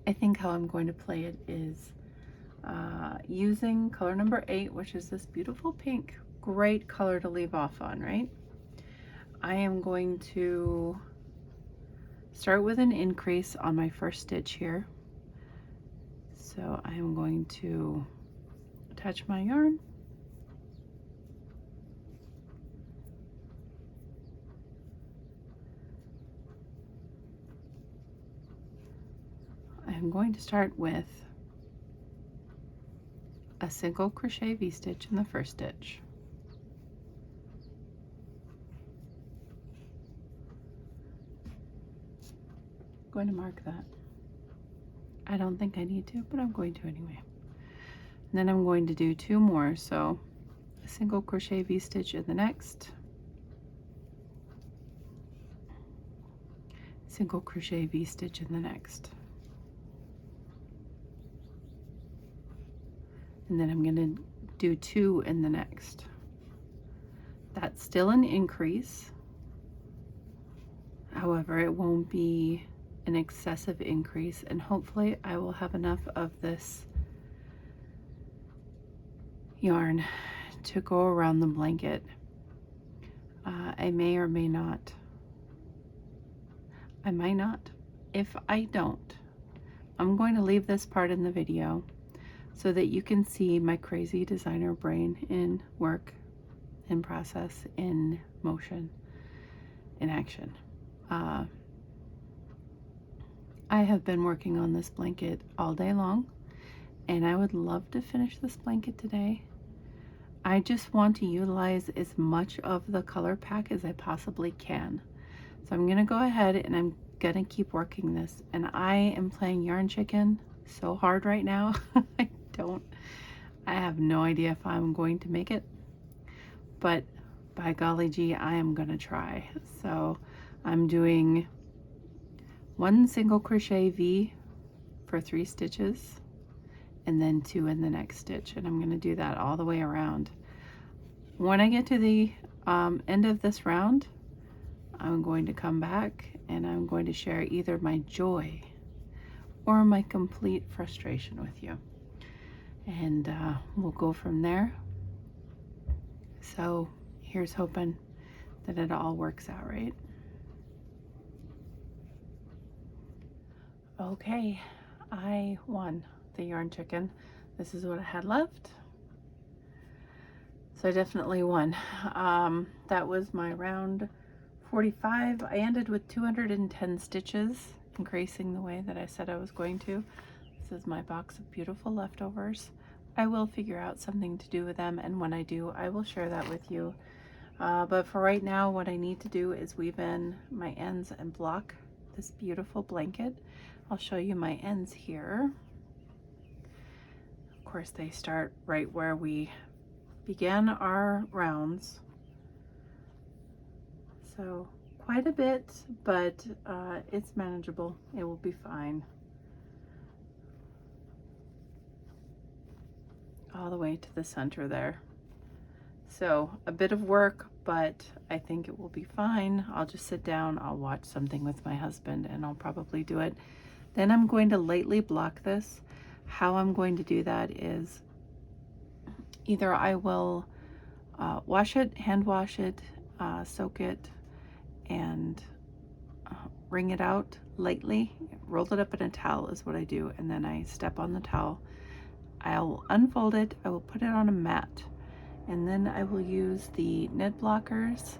I think how I'm going to play it is using color number 8, which is this beautiful pink. Great color to leave off on, right? I am going to start with an increase on my first stitch here. So I am going to attach my yarn. I'm going to start with a single crochet V-stitch in the first stitch. I'm going to mark that. I don't think I need to, but I'm going to anyway. And then I'm going to do 2 more. So a single crochet V-stitch in the next, single crochet V-stitch in the next. And then I'm going to do 2 in the next. That's still an increase. However, it won't be an excessive increase, and hopefully I will have enough of this yarn to go around the blanket. I may or may not. I might not. If I don't, I'm going to leave this part in the video so that you can see my crazy designer brain in work, in process, in motion, in action. I have been working on this blanket all day long, and I would love to finish this blanket today. I just want to utilize as much of the color pack as I possibly can. So I'm gonna go ahead and I'm gonna keep working this. And I am playing Yarn Chicken so hard right now. I have no idea if I'm going to make it, but by golly gee, I am gonna try. So I'm doing 1 single crochet V for 3 stitches, and then 2 in the next stitch, and I'm going to do that all the way around. When I get to the end of this round, I'm going to come back and I'm going to share either my joy or my complete frustration with you, and we'll go from there. So here's hoping that it all works out right. Okay, I won the Yarn Chicken. This is what I had left. So I definitely won. That was my round 45. I ended with 210 stitches, increasing the way that I said I was going to. This is my box of beautiful leftovers. I will figure out something to do with them, and when I do, I will share that with you. But for right now, what I need to do is weave in my ends and block this beautiful blanket. I'll show you my ends here. Of course, they start right where we began our rounds. So quite a bit, but it's manageable. It will be fine. All the way to the center there. So a bit of work, but I think it will be fine. I'll just sit down, I'll watch something with my husband, and I'll probably do it. Then I'm going to lightly block this. How I'm going to do that is either I will wash it, hand wash it, soak it, and wring it out lightly. Roll it up in a towel is what I do, and then I step on the towel. I'll unfold it, I will put it on a mat, and then I will use the knit blockers.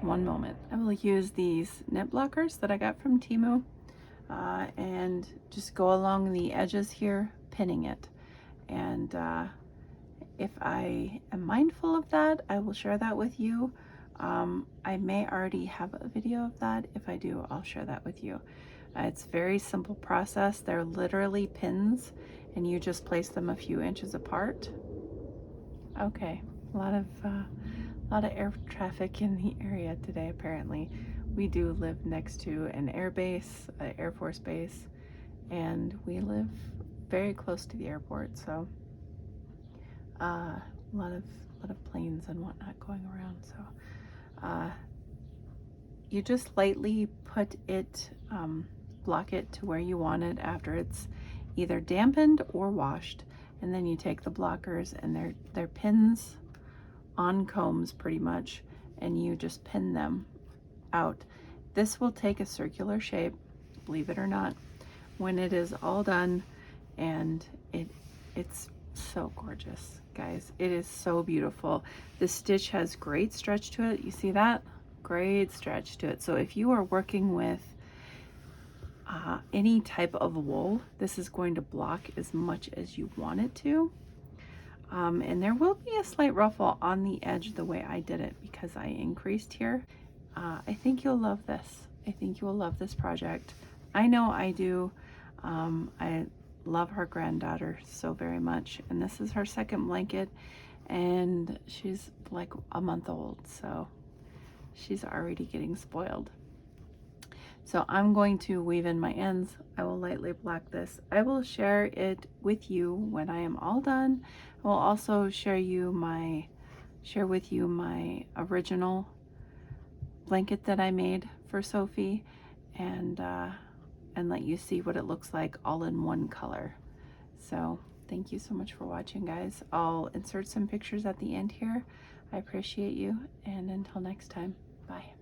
One moment. I will use these knit blockers that I got from Temu, and just go along the edges here, pinning it. And if I am mindful of that, I will share that with you. I may already have a video of that. If I do, I'll share that with you. It's a very simple process. They're literally pins, and you just place them a few inches apart. Okay, a lot of air traffic in the area today. Apparently, we do live next to an air base, an Air Force base, and we live very close to the airport. So a lot of planes and whatnot going around. So you just lightly put it, block it to where you want it after it's either dampened or washed, and then you take the blockers, and they're pins on combs pretty much, and you just pin them out. This will take a circular shape, believe it or not, when it is all done, and it's so gorgeous, guys. It is so beautiful. The stitch has great stretch to it. You see that? Great stretch to it. So if you are working with any type of wool, this is going to block as much as you want it to. And there will be a slight ruffle on the edge the way I did it because I increased here. I think you'll love this. I think you will love this project. I know I do. I love her granddaughter so very much, and this is her second blanket, and she's like a month old, so she's already getting spoiled. So I'm going to weave in my ends. I will lightly block this. I will share it with you when I am all done. I will also share with you my original blanket that I made for Sophie, and let you see what it looks like all in one color. So thank you so much for watching, guys. I'll insert some pictures at the end here. I appreciate you, and until next time, bye.